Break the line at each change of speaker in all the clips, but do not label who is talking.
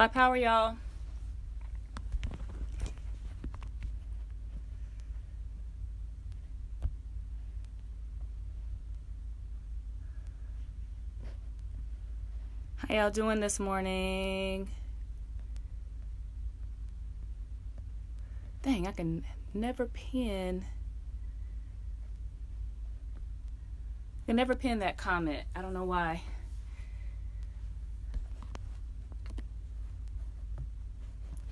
Black power, y'all. How y'all doing this morning? Dang, I can never pin. I can never pin that comment. I don't know why.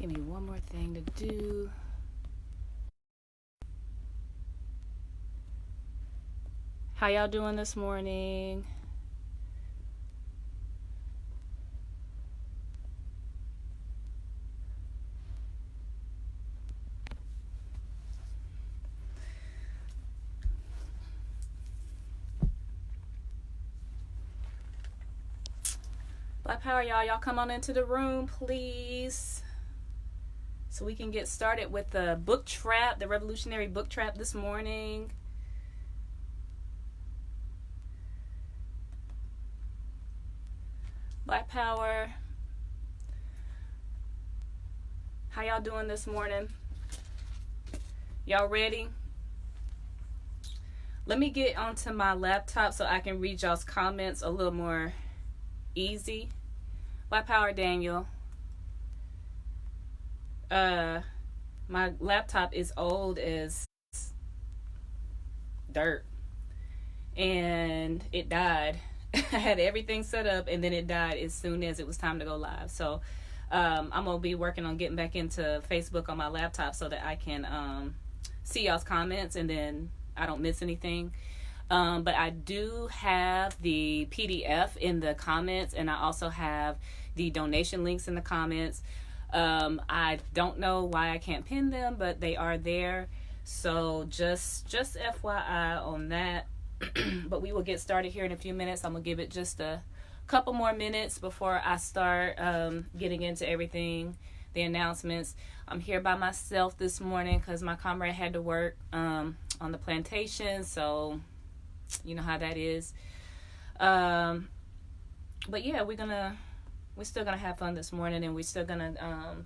Give me one more thing to do. How y'all doing this morning? Black power, y'all. Y'all come on into the room, please. So we can get started with the book trap, the revolutionary book trap this morning. Black power. How y'all doing this morning? Y'all ready? Let me get onto my laptop so I can read y'all's comments a little more easy. Black power, Daniel. My laptop is old as dirt, and it died. I had everything set up, and then it died as soon as it was time to go live. So I'm gonna be working on getting back into Facebook on my laptop so that I can see y'all's comments and then I don't miss anything. But I do have the PDF in the comments, and I also have the donation links in the comments. I don't know why I can't pin them, but they are there. So just FYI on that. But we will get started here in a few minutes. I'm gonna give it just a couple more minutes before I start getting into everything, the announcements. I'm here by myself this morning because my comrade had to work on the plantation, so you know how that is. But yeah, we're still gonna have fun this morning, and we're still gonna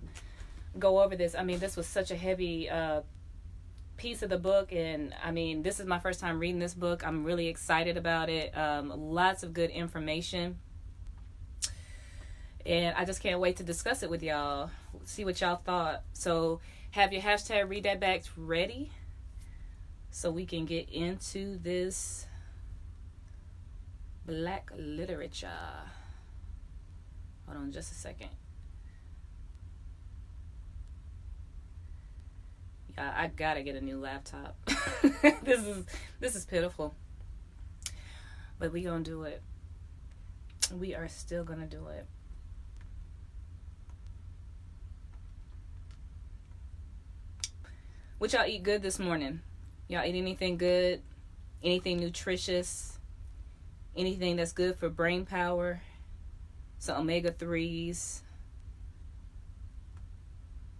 go over this. I mean, this was such a heavy piece of the book, and I mean, this is my first time reading this book. I'm really excited about it. Lots of good information, and I just can't wait to discuss it with y'all, see what y'all thought. So have your hashtag read that back ready so we can get into this black literature. Hold on just a second. Yeah, I gotta get a new laptop. This is pitiful. But we gonna do it. We are still gonna do it. What y'all eat good this morning? Y'all eat anything good? Anything nutritious? Anything that's good for brain power? Some omega-3s,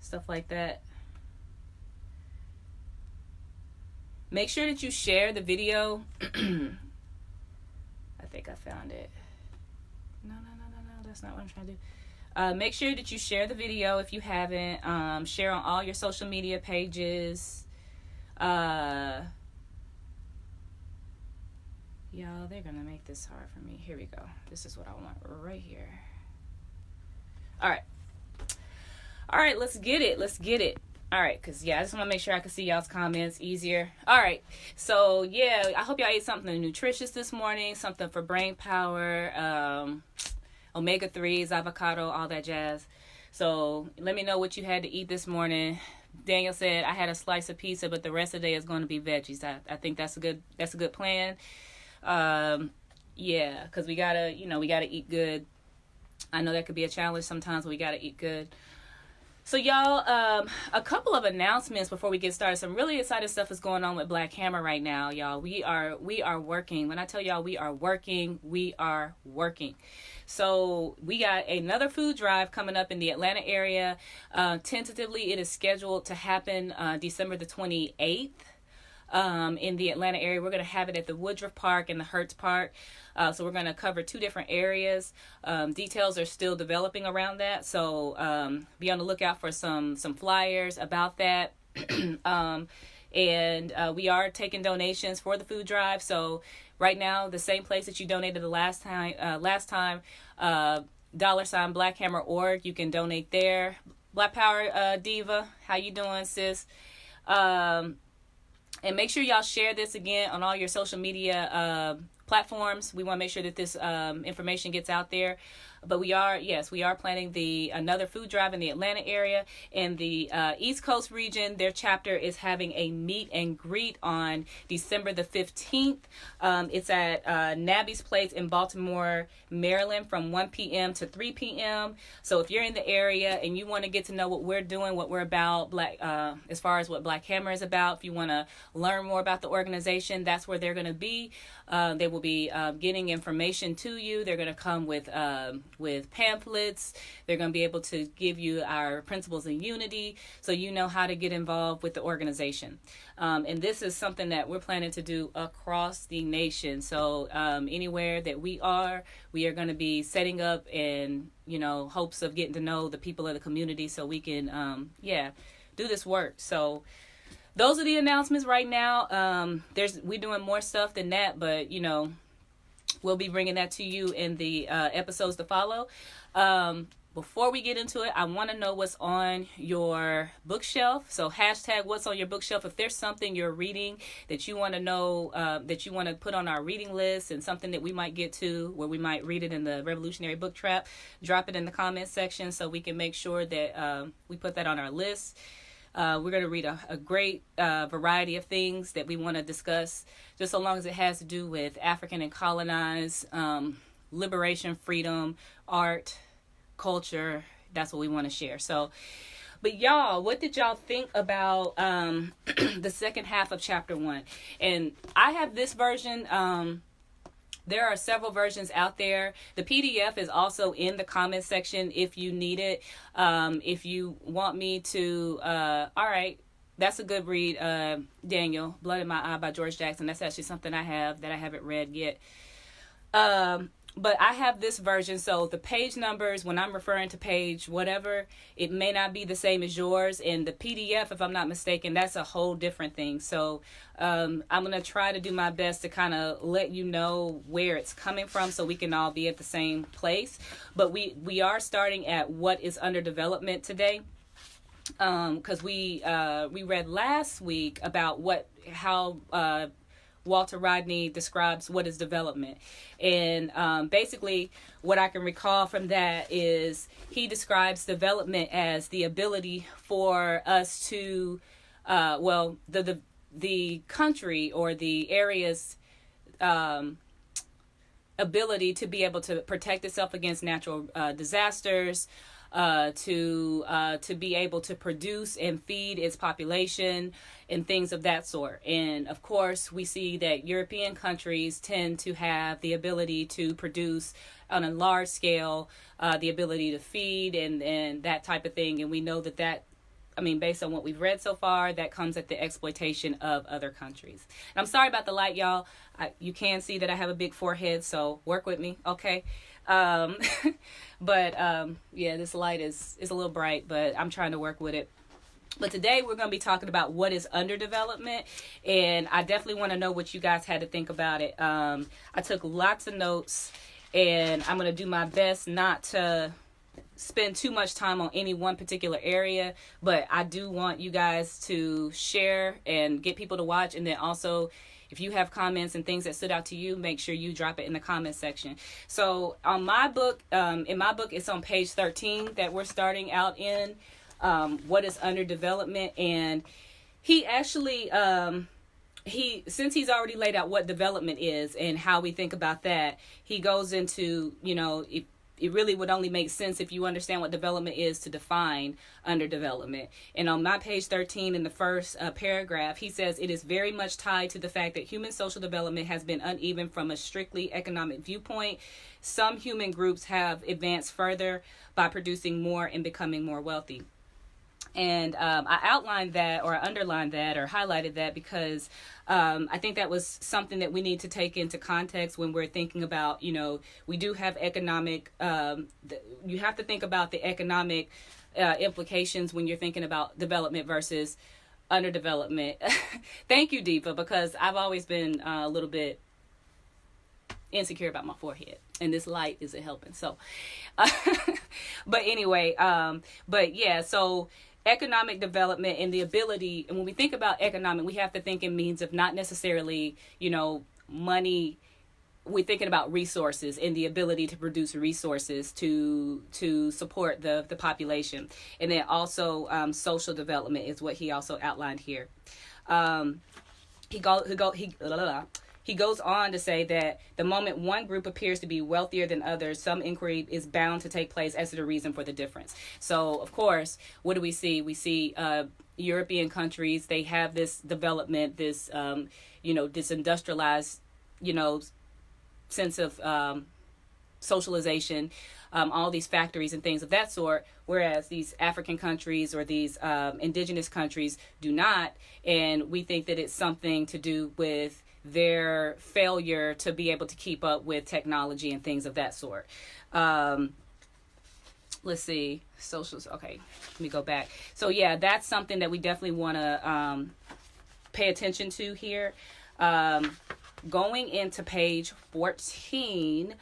stuff like that. Make sure that you share the video. I think I found it. No, that's not what I'm trying to do. Make sure that you share the video if you haven't. Share on all your social media pages. Y'all, they're gonna make this hard for me. Here we go. This is what I want right here. All right, let's get it. All right, because yeah, I just want to make sure I can see y'all's comments easier. All right, so yeah, I hope y'all ate something nutritious this morning, something for brain power, omega-3s, avocado, all that jazz. So let me know what you had to eat this morning. Daniel said I had a slice of pizza, but the rest of the day is going to be veggies. I think that's a good plan. Yeah, because we gotta eat good. I know that could be a challenge sometimes, but we gotta eat good. So y'all, a couple of announcements before we get started. Some really exciting stuff is going on with Black Hammer right now, y'all. We are working. When I tell y'all we are working, we are working. So we got another food drive coming up in the Atlanta area. Tentatively, it is scheduled to happen December the 28th. in the Atlanta area. We're going to have it at the Woodruff Park and the Hertz Park. So we're going to cover 2 different areas. Details are still developing around that. So be on the lookout for some flyers about that. And we are taking donations for the food drive. So right now, the same place that you donated the last time, $BlackHammer.org, you can donate there. Black Power Diva, how you doing, sis? And make sure y'all share this again on all your social media platforms. We want to make sure that this information gets out there. But we are planning another food drive in the Atlanta area. In the East Coast region, their chapter is having a meet and greet on December the 15th. It's at Nabby's Place in Baltimore, Maryland, from 1 p.m. to 3 p.m. So if you're in the area and you want to get to know what we're doing, what we're about, as far as what Black Hammer is about, if you want to learn more about the organization, that's where they're going to be. They will be getting information to you. They're going to come with pamphlets. They're going to be able to give you our principles of unity so you know how to get involved with the organization. And this is something that we're planning to do across the nation. So anywhere that we are going to be setting up and, hopes of getting to know the people of the community so we can, do this work. So those are the announcements right now. We're doing more stuff than that, but, we'll be bringing that to you in the episodes to follow. Before we get into it, I want to know what's on your bookshelf. So hashtag what's on your bookshelf. If there's something you're reading that you want to know, that you want to put on our reading list and something that we might get to where we might read it in the Revolutionary Book Trap, drop it in the comments section so we can make sure that we put that on our list. We're going to read a great variety of things that we want to discuss, just so long as it has to do with African and colonized, liberation, freedom, art, culture. That's what we want to share. So, but y'all, what did y'all think about the second half of chapter 1? And I have this version. There are several versions out there. The PDF is also in the comment section if you need it. If you want me to, all right, that's a good read, Daniel. Blood in My Eye by George Jackson. That's actually something I have that I haven't read yet. But I have this version, so the page numbers, when I'm referring to page whatever, it may not be the same as yours. And the PDF, if I'm not mistaken, that's a whole different thing. So I'm going to try to do my best to kind of let you know where it's coming from so we can all be at the same place. But we are starting at what is under development today. Because we read last week about how Walter Rodney describes what is development. And basically what I can recall from that is he describes development as the ability for us to, the country or the area's ability to be able to protect itself against natural disasters, to be able to produce and feed its population and things of that sort. And of course, we see that European countries tend to have the ability to produce on a large scale, the ability to feed and that type of thing. And we know that based on what we've read so far, that comes at the exploitation of other countries. And I'm sorry about the light, y'all. You can see that I have a big forehead, so work with me, okay? But this light is a little bright, but I'm trying to work with it. But today we're going to be talking about what is underdevelopment, and I definitely want to know what you guys had to think about it. I took lots of notes, and I'm going to do my best not to spend too much time on any one particular area, but I do want you guys to share and get people to watch, and then also if you have comments and things that stood out to you, make sure you drop it in the comment section. So on my book, in my book, it's on page 13 that we're starting out in, what is under development. And he actually, since he's already laid out what development is and how we think about that, he goes into, it really would only make sense if you understand what development is to define underdevelopment. And on my page 13 in the first paragraph, he says it is very much tied to the fact that human social development has been uneven from a strictly economic viewpoint. Some human groups have advanced further by producing more and becoming more wealthy. And I outlined that, or I underlined that, or highlighted that because I think that was something that we need to take into context when we're thinking about, we do have economic, you have to think about the economic implications when you're thinking about development versus underdevelopment. Thank you, Deepa, because I've always been a little bit insecure about my forehead, and this light isn't helping. So, but anyway, but yeah, so economic development and the ability, and when we think about economic, we have to think in means of not necessarily, money. We're thinking about resources and the ability to produce resources to support the population. And then also social development is what he also outlined here. He goes on to say that the moment one group appears to be wealthier than others, some inquiry is bound to take place as to the reason for the difference. So, of course, what do we see? We see European countries, they have this development, this, this industrialized, sense of socialization, all these factories and things of that sort, whereas these African countries or these indigenous countries do not. And we think that it's something to do with their failure to be able to keep up with technology and things of that sort. Let's see, socials. Okay, let me go back. So yeah, that's something that we definitely want to pay attention to here. Going into page 14,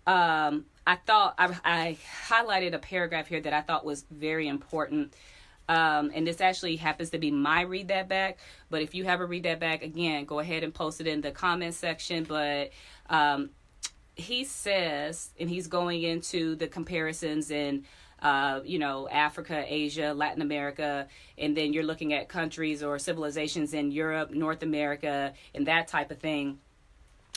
I thought I highlighted a paragraph here that I thought was very important. And this actually happens to be my read that back. But if you have a read that back, again, go ahead and post it in the comment section. But he says, and he's going into the comparisons in, Africa, Asia, Latin America, and then you're looking at countries or civilizations in Europe, North America, and that type of thing.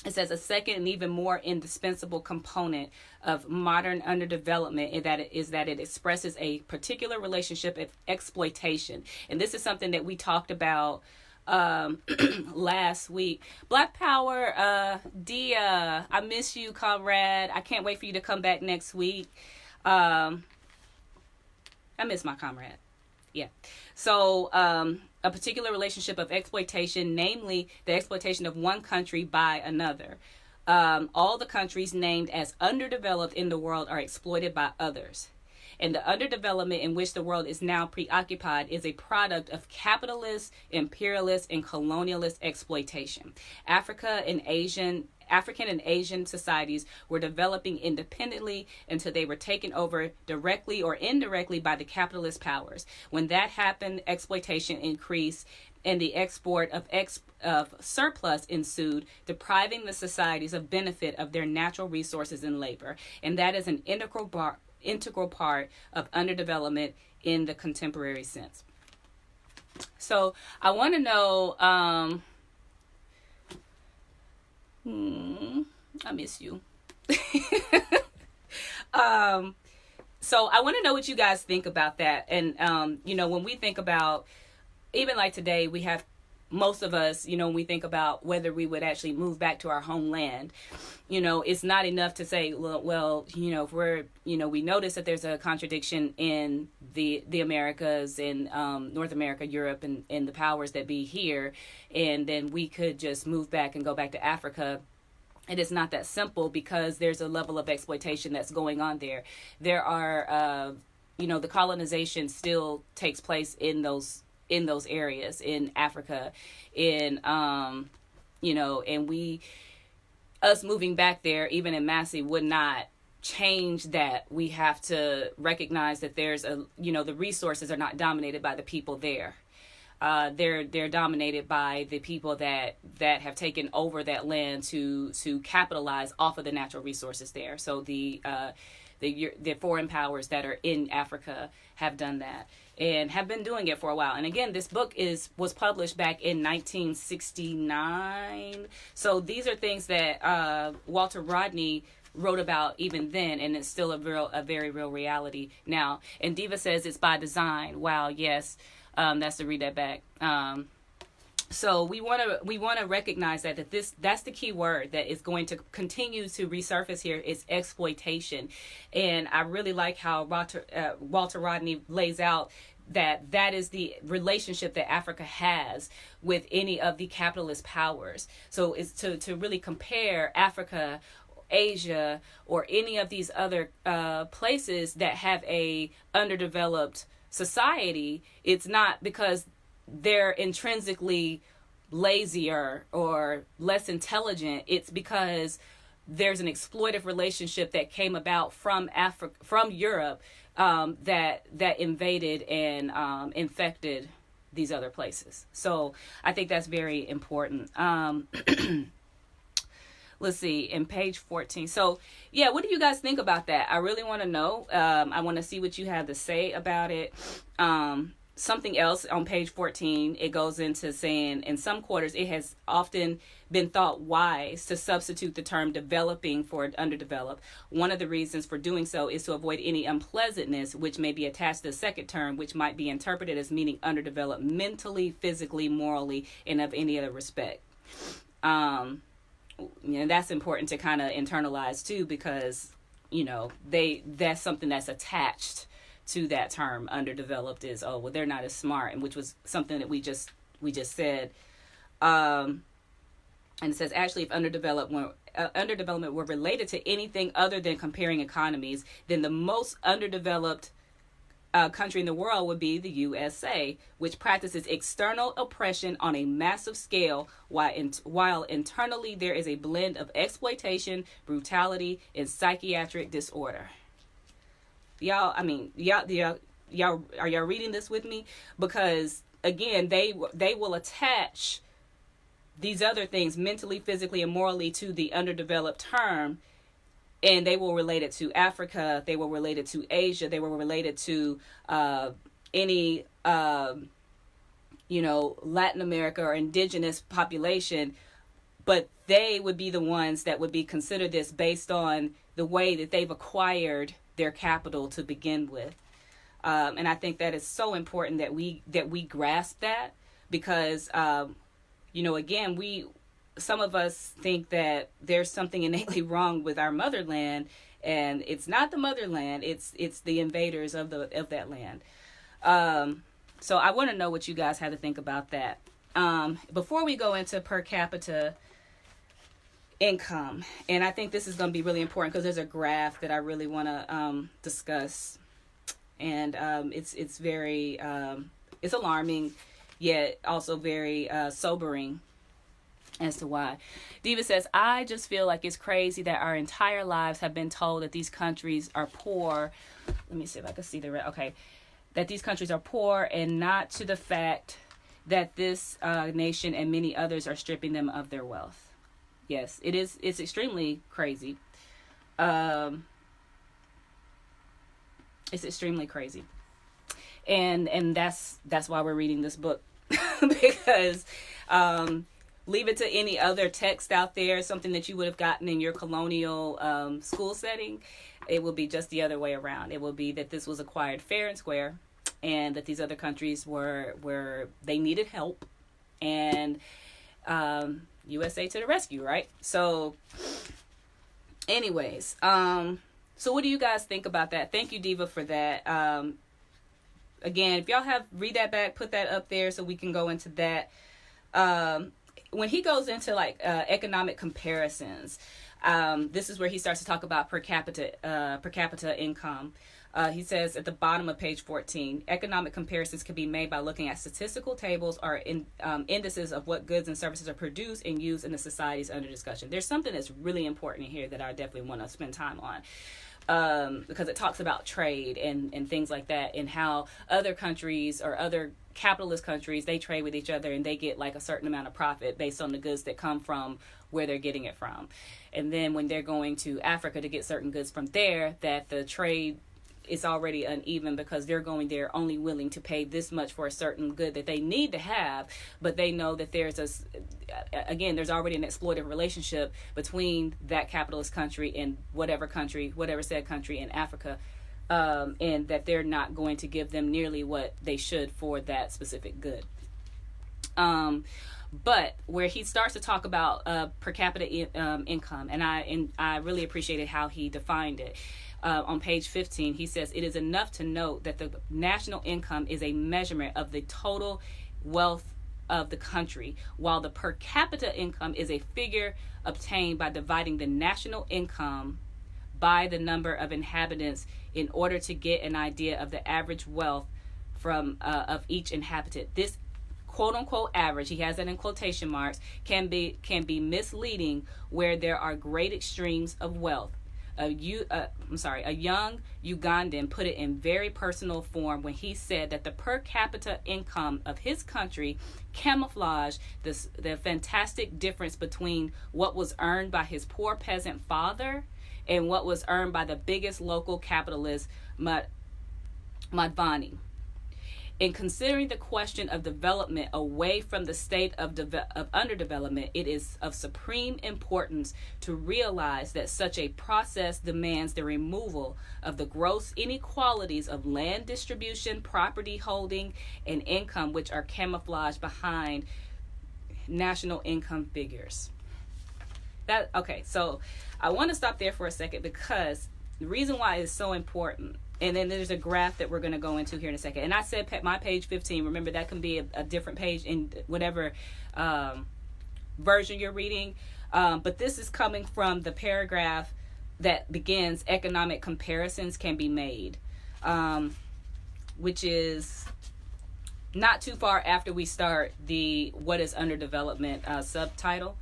It says a second and even more indispensable component of modern underdevelopment is that it expresses a particular relationship of exploitation. And this is something that we talked about last week. Black Power, Dia, I miss you, comrade. I can't wait for you to come back next week. I miss my comrade. Yeah. So, a particular relationship of exploitation, namely the exploitation of one country by another. All the countries named as underdeveloped in the world are exploited by others. And the underdevelopment in which the world is now preoccupied is a product of capitalist, imperialist, and colonialist exploitation. African and Asian societies were developing independently until they were taken over directly or indirectly by the capitalist powers. When that happened, exploitation increased and the export of surplus ensued, depriving the societies of benefit of their natural resources and labor. And that is an integral part of underdevelopment in the contemporary sense. So I want to know, I miss you. So I want to know what you guys think about that. And, when we think about, even like today, we have most of us, when we think about whether we would actually move back to our homeland, it's not enough to say, well, if we're, we notice that there's a contradiction in the Americas and North America, Europe, and the powers that be here, and then we could just move back and go back to Africa. It is not that simple because there's a level of exploitation that's going on there. There are, the colonization still takes place in those areas in Africa, and us moving back there, even in Massey, would not change that. We have to recognize that there's the resources are not dominated by the people there. They're dominated by the people that have taken over that land to capitalize off of the natural resources there. So the foreign powers that are in Africa have done that and have been doing it for a while. And again, this book was published back in 1969. So these are things that Walter Rodney wrote about even then, and it's still a very real reality now. And Diva says it's by design. Wow, yes, that's to read that back. So we want to recognize that's the key word that is going to continue to resurface here is exploitation. And I really like how Walter Rodney lays out that is the relationship that Africa has with any of the capitalist powers. So it's to really compare Africa, Asia, or any of these other places that have a underdeveloped society. It's not because they're intrinsically lazier or less intelligent. It's because there's an exploitive relationship that came about from Europe, that invaded and infected these other places. So I think that's very important. Let's see, in page 14. So yeah, what do you guys think about that? I really want to know. I want to see what you have to say about it. Something else on page 14, it goes into saying in some quarters, it has often been thought wise to substitute the term developing for underdeveloped. One of the reasons for doing so is to avoid any unpleasantness which may be attached to the second term, which might be interpreted as meaning underdeveloped mentally, physically, morally, and of any other respect. That's important to kind of internalize too, because, that's something that's attached to that term. Underdeveloped is, they're not as smart, and which was something that we just said. And it says, actually, if underdevelopment were related to anything other than comparing economies, then the most underdeveloped country in the world would be the USA, which practices external oppression on a massive scale, while internally there is a blend of exploitation, brutality, and psychiatric disorder. Y'all, are y'all reading this with me? Because again, they will attach these other things mentally, physically, and morally to the underdeveloped term, and they will relate it to Africa, they will relate it to Asia, they will relate it to any Latin America or indigenous population, but they would be the ones that would be considered this based on the way that they've acquired their capital to begin with. And I think that is so important that we grasp that, because again, some of us think that there's something innately wrong with our motherland, and it's not the motherland, it's the invaders of that land. So I want to know what you guys have to think about that. Before we go into per capita income, and I think this is going to be really important because there's a graph that I really want to discuss, and it's very it's alarming, yet also very sobering as to why. Diva says, I just feel like it's crazy that our entire lives have been told that these countries are poor. Let me see if I can see the red. Okay. That these countries are poor, and not to the fact that this nation and many others are stripping them of their wealth. Yes, it is. It's extremely crazy. It's extremely crazy. And that's why we're reading this book, because leave it to any other text out there, something that you would have gotten in your colonial school setting. It will be just the other way around. It will be that this was acquired fair and square, and that these other countries were they needed help, and USA to the rescue, right? So anyways, so what do you guys think about that? Thank you, Diva, for that. Again, if y'all read that back, put that up there so we can go into that. When he goes into economic comparisons, this is where he starts to talk about per capita income. He says at the bottom of page 14, economic comparisons can be made by looking at statistical tables or indices of what goods and services are produced and used in the societies under discussion. There's something that's really important in here that I definitely want to spend time on, because it talks about trade and things like that, and how other countries or other capitalist countries, they trade with each other and they get a certain amount of profit based on the goods that come from where they're getting it from. And then when they're going to Africa to get certain goods from there, that the trade is already uneven, because they're going there only willing to pay this much for a certain good that they need to have, but they know that there's there's already an exploitative relationship between that capitalist country and whatever said country in Africa, and that they're not going to give them nearly what they should for that specific good. But where he starts to talk about per capita income, and I really appreciated how he defined it. On page 15, he says, it is enough to note that the national income is a measurement of the total wealth of the country, while the per capita income is a figure obtained by dividing the national income by the number of inhabitants in order to get an idea of the average wealth from of each inhabitant. This quote unquote average, he has that in quotation marks, can be misleading where there are great extremes of wealth. A young Ugandan put it in very personal form when he said that the per capita income of his country camouflaged the fantastic difference between what was earned by his poor peasant father and what was earned by the biggest local capitalist, Madvani. In considering the question of development away from the state of underdevelopment, it is of supreme importance to realize that such a process demands the removal of the gross inequalities of land distribution, property holding, and income, which are camouflaged behind national income figures. So I want to stop there for a second, because the reason why it's so important, and then there's a graph that we're going to go into here in a second. And I said my page 15. Remember, that can be a different page in whatever version you're reading. But this is coming from the paragraph that begins, economic comparisons can be made, which is not too far after we start the what is underdevelopment subtitle.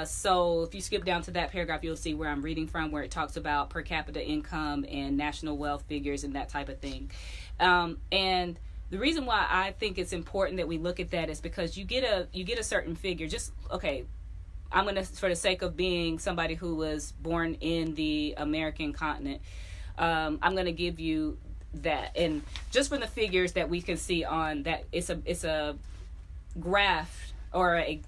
So if you skip down to that paragraph, you'll see where I'm reading from, where it talks about per capita income and national wealth figures and that type of thing. And the reason why I think it's important that we look at that is because you get a certain figure. I'm going to, for the sake of being somebody who was born in the American continent, I'm going to give you that. And just from the figures that we can see on that, it's a graph, or a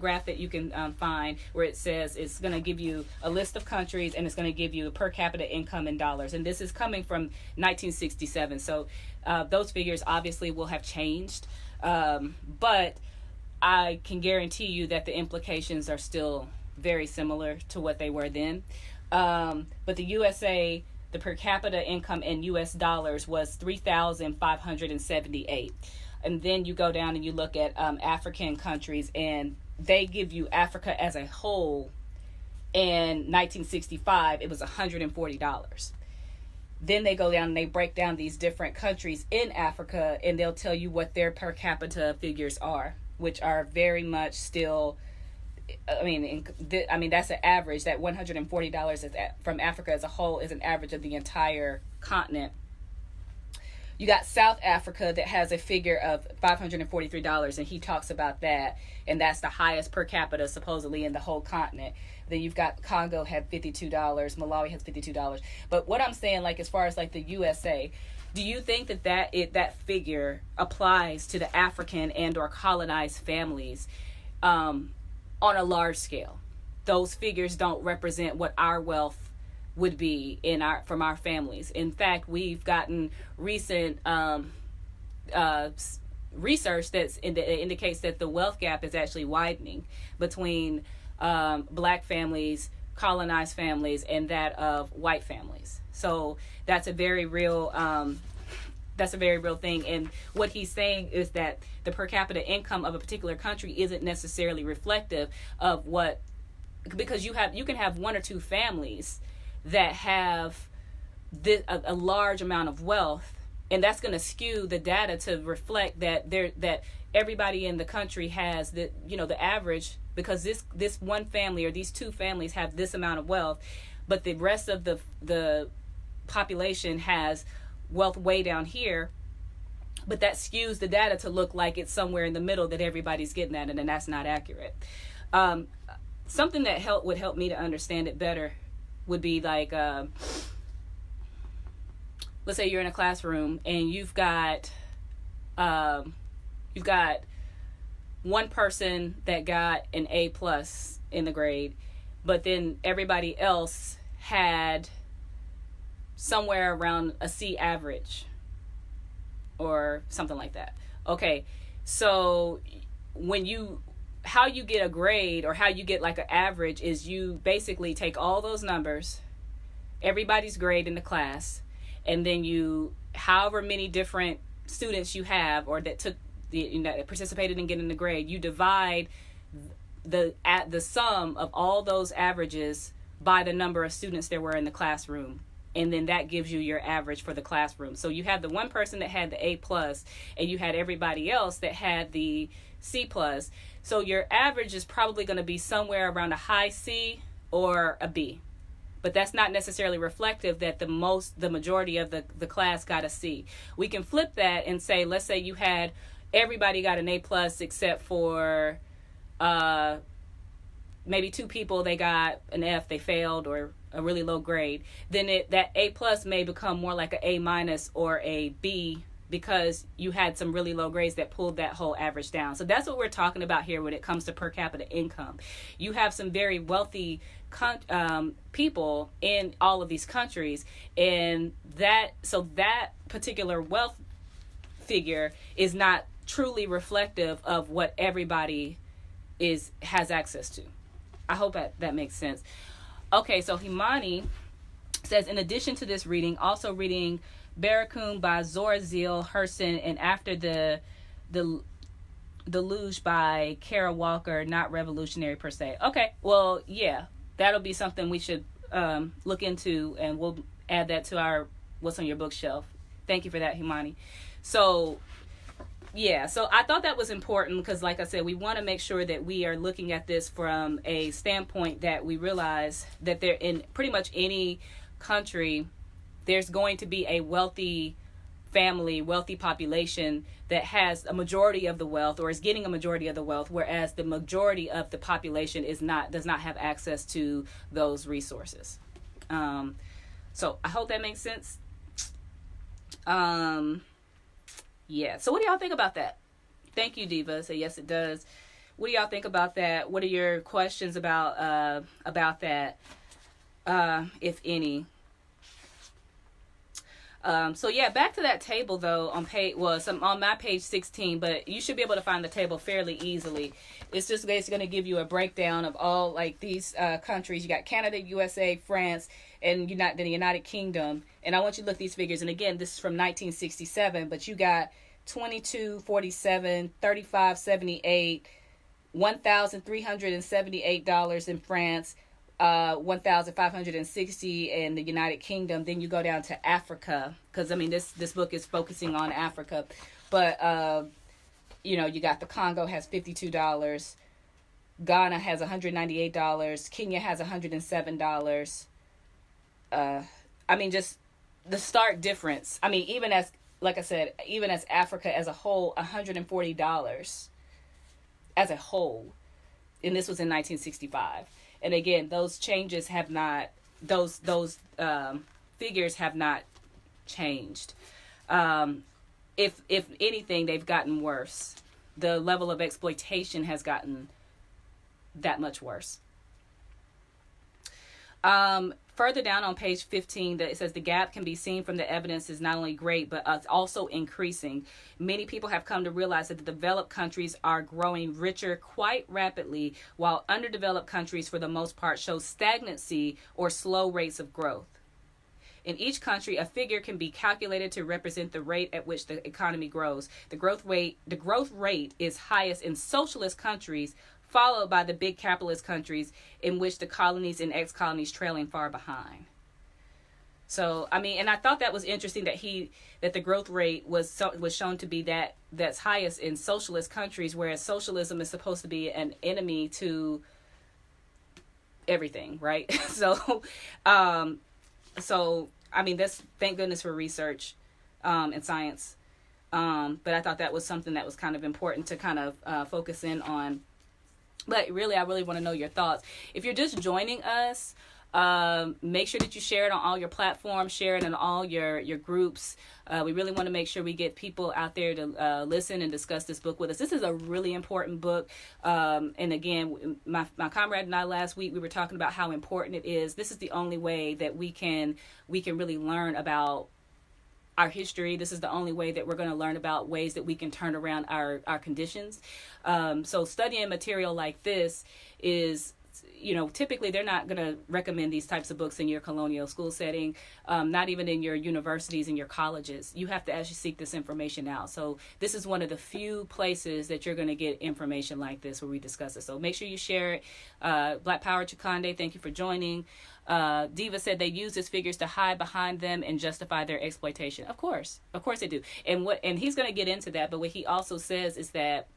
graph that you can find, where it says it's going to give you a list of countries, and it's going to give you per capita income in dollars. And this is coming from 1967. So those figures obviously will have changed. But I can guarantee you that the implications are still very similar to what they were then. But the USA, the per capita income in US dollars was 3,578. And then you go down and you look at African countries, and they give you Africa as a whole. In 1965, it was $140. Then they go down and they break down these different countries in Africa, and they'll tell you what their per capita figures are, which are very much still, that's an average. That $140 from Africa as a whole is an average of the entire continent. You got South Africa that has a figure of $543, and he talks about that, and that's the highest per capita supposedly in the whole continent. Then you've got Congo had $52, Malawi has $52. But what I'm saying, like as far as like the USA, do you think that figure applies to the African and or colonized families on a large scale? Those figures don't represent what our wealth would be from our families. In fact, we've gotten recent research that indicates that the wealth gap is actually widening between black families, colonized families, and that of white families. So that's a very real thing. And what he's saying is that the per capita income of a particular country isn't necessarily reflective of because you can have one or two families that have a large amount of wealth, and that's going to skew the data to reflect that everybody in the country has the average, because this one family or these two families have this amount of wealth, but the rest of the population has wealth way down here. But that skews the data to look like it's somewhere in the middle that everybody's getting at, and then that's not accurate. Something that would help me to understand it better would be like, let's say you're in a classroom and you've got one person that got an A+ in the grade, but then everybody else had somewhere around a C average or something like that. Okay, so how you get a grade or how you get like an average is you basically take all those numbers, everybody's grade in the class, and then you, however many different students you have or that took that participated in getting the grade, you divide the sum of all those averages by the number of students there were in the classroom, and then that gives you your average for the classroom. So you have the one person that had the A plus, and you had everybody else that had the C plus. So your average is probably going to be somewhere around a high C or a B. But that's not necessarily reflective that the majority of the class got a C. We can flip that and say, let's say you had everybody got an A plus except for maybe two people, they got an F, they failed, or a really low grade. Then that A plus may become more like an A minus or a B, because you had some really low grades that pulled that whole average down. So that's what we're talking about here when it comes to per capita income. You have some very wealthy people in all of these countries, and that particular wealth figure is not truly reflective of what everybody has access to. I hope that makes sense. Okay, so Himani says, in addition to this reading, also reading Barracoon by Zorazil Herson, and After the Deluge by Kara Walker, not revolutionary per se. Okay, well, yeah, that'll be something we should look into, and we'll add that to our What's on Your Bookshelf. Thank you for that, Himani. So, yeah, so I thought that was important because, like I said, we want to make sure that we are looking at this from a standpoint that we realize that there, in pretty much any country, there's going to be a wealthy family, wealthy population that has a majority of the wealth or is getting a majority of the wealth, whereas the majority of the population does not have access to those resources. So I hope that makes sense. Yeah. So what do y'all think about that? Thank you, Diva. So yes, it does. What do y'all think about that? What are your questions about that, if any? So yeah, back to that table though on my page 16, but you should be able to find the table fairly easily. It's just basically going to give you a breakdown of all like these countries. You got Canada, USA, France, and the United Kingdom. And I want you to look at these figures. And again, this is from 1967, but you got 2247, 3578, $1,378 in France, 1,560 in the United Kingdom. Then you go down to Africa, because I mean this book is focusing on Africa, but you got the Congo has $52, Ghana has $198, Kenya has $107. I mean, just the stark difference. I mean, even as Africa as a whole, $140 as a whole, and this was in 1965. And again, those changes have not, those figures have not changed. If anything, they've gotten worse. The level of exploitation has gotten that much worse. Further down on page 15, it says the gap can be seen from the evidence is not only great, but also increasing. Many people have come to realize that the developed countries are growing richer quite rapidly, while underdeveloped countries, for the most part, show stagnancy or slow rates of growth. In each country, a figure can be calculated to represent the rate at which the economy grows. The growth rate is highest in socialist countries, followed by the big capitalist countries, in which the colonies and ex-colonies trailing far behind. So, I mean, and I thought that was interesting that the growth rate was shown to be that's highest in socialist countries, whereas socialism is supposed to be an enemy to everything, right? So I mean, thank goodness for research and science. But I thought that was something that was kind of important to kind of focus in on. But really, I really want to know your thoughts. If you're just joining us, make sure that you share it on all your platforms, share it in all your groups. We really want to make sure we get people out there to listen and discuss this book with us. This is a really important book. And again, my comrade and I last week, we were talking about how important it is. This is the only way that we can really learn about our history. This is the only way that we're going to learn about ways that we can turn around our conditions. So studying material like this is, typically they're not going to recommend these types of books in your colonial school setting, not even in your universities and your colleges. You have to actually seek this information out. So this is one of the few places that you're going to get information like this where we discuss it. So make sure you share it. Black Power Chikande, thank you for joining. Diva said they use these figures to hide behind them and justify their exploitation. Of course they do. And he's going to get into that. But what he also says is that,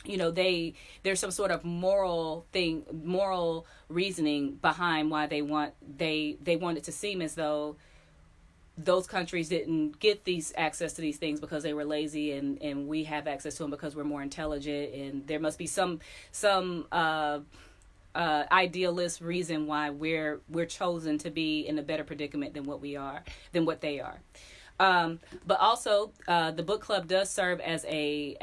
there's some sort of moral reasoning behind why they want it to seem as though those countries didn't get these access to these things because they were lazy, and we have access to them because we're more intelligent, and there must be some idealist reason why we're chosen to be in a better predicament than what they are. But also, the book club does serve as a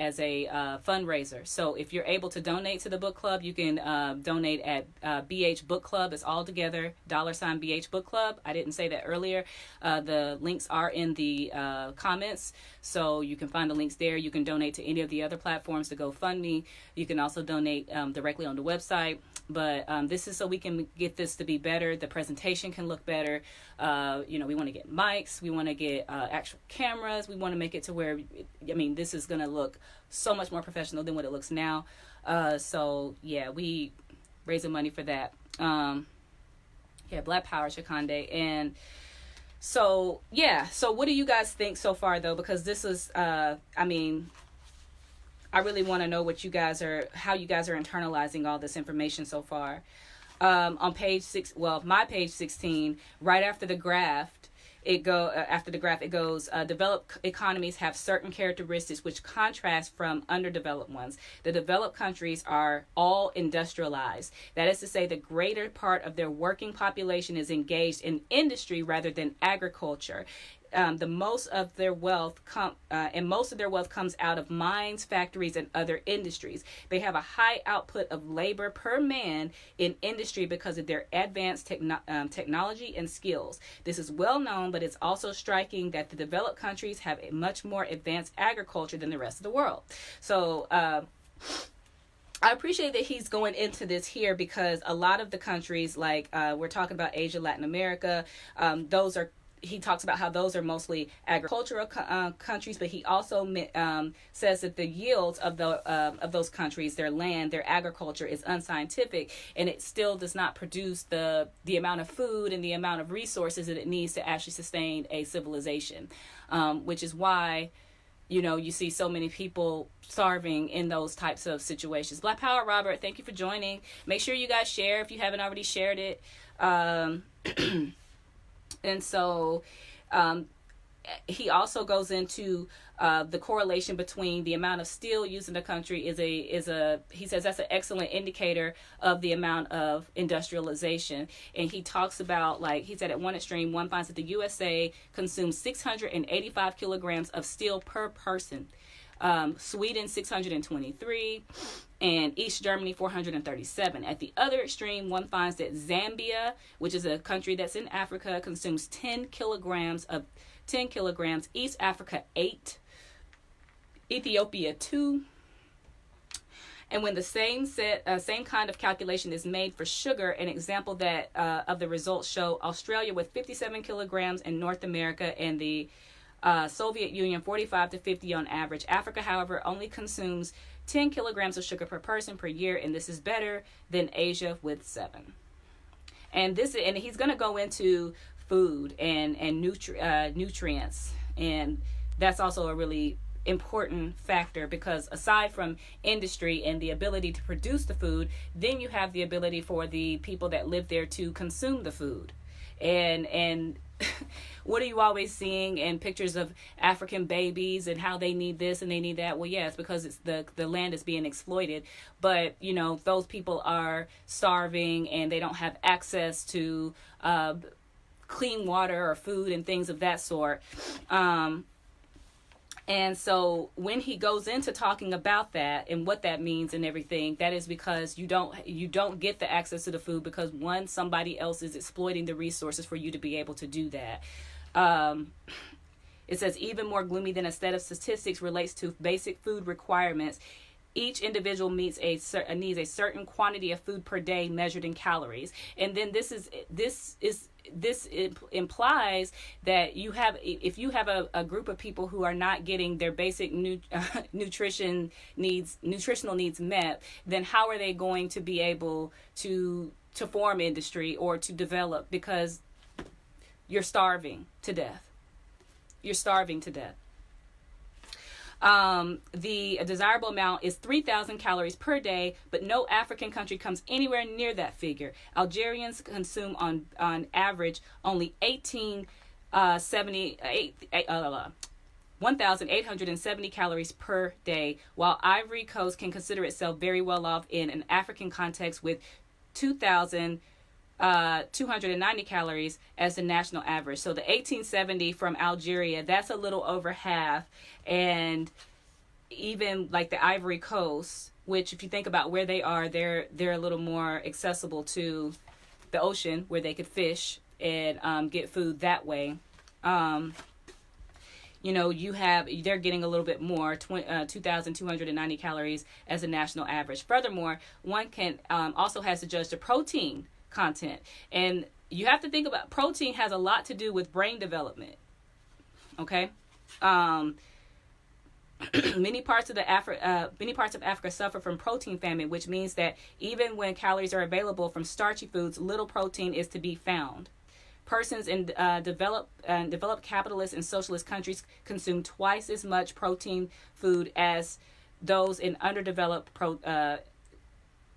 fundraiser. So if you're able to donate to the book club, you can donate at BH Book Club. It's all together, $BH Book Club. I didn't say that earlier. The links are in the comments, so you can find the links there. You can donate to any of the other platforms to GoFundMe. You can also donate directly on the website. But this is so we can get this to be better. The presentation can look better. We want to get mics. We want to get actual cameras. We want to make it to where, this is going to look so much more professional than what it looks now. We raising money for that. Black Power Chikande. And so what do you guys think so far, though? Because this is, I really want to know how you guys are internalizing all this information so far. On page 6, my page 16, right after the graph, it goes, developed economies have certain characteristics which contrast from underdeveloped ones. The developed countries are all industrialized. That is to say, the greater part of their working population is engaged in industry rather than agriculture. Most of their wealth comes out of mines, factories, and other industries. They have a high output of labor per man in industry because of their advanced technology and skills. This is well known, but it's also striking that the developed countries have a much more advanced agriculture than the rest of the world. So, I appreciate that he's going into this here, because a lot of the countries, like we're talking about Asia, Latin America, he talks about how those are mostly agricultural countries, but he also says that the yields of those countries, their land, their agriculture is unscientific, and it still does not produce the amount of food and the amount of resources that it needs to actually sustain a civilization, which is why you see so many people starving in those types of situations. Black Power Robert, thank you for joining. Make sure you guys share if you haven't already shared it. And so he also goes into the correlation between the amount of steel used in the country he says that's an excellent indicator of the amount of industrialization. And he talks about, he said at one extreme, one finds that the USA consumes 685 kilograms of steel per person. Sweden 623, and East Germany 437. At the other extreme, one finds that Zambia, which is a country that's in Africa, consumes 10 kilograms, East Africa 8, Ethiopia 2. And when the same kind of calculation is made for sugar, an example that of the results show Australia with 57 kilograms, and North America and the Soviet Union 45 to 50 on average. Africa, however, only consumes 10 kilograms of sugar per person per year, and this is better than Asia with 7. And he's going to go into food and nutrients, and that's also a really important factor, because aside from industry and the ability to produce the food, then you have the ability for the people that live there to consume the food. And what are you always seeing in pictures of African babies and how they need this and they need that? Well, yeah, it's because it's the land is being exploited. But, those people are starving and they don't have access to clean water or food and things of that sort. And so when he goes into talking about that and what that means and everything, that is because you don't get the access to the food because, one, somebody else is exploiting the resources for you to be able to do that. It says, even more gloomy than a set of statistics relates to basic food requirements. Each individual needs a certain quantity of food per day measured in calories. And then this implies that if you have a group of people who are not getting their basic nutritional needs met, then how are they going to be able to form industry or to develop? Because you're starving to death. You're starving to death. The desirable amount is 3,000 calories per day, but no African country comes anywhere near that figure. Algerians consume on average only 1,870 calories per day, while Ivory Coast can consider itself very well off in an African context with 2,290 calories as the national average. So the 1870 from Algeria, that's a little over half. And even like the Ivory Coast, which if you think about where they are, they're a little more accessible to the ocean where they could fish and get food that way. They're getting a little bit more, 2,290 calories as a national average. Furthermore, one can also has to judge the protein content, and you have to think about protein has a lot to do with brain development. Okay. Many parts of Africa suffer from protein famine, which means that even when calories are available from starchy foods, little protein is to be found. Persons in developed capitalist and socialist countries consume twice as much protein food as those in underdeveloped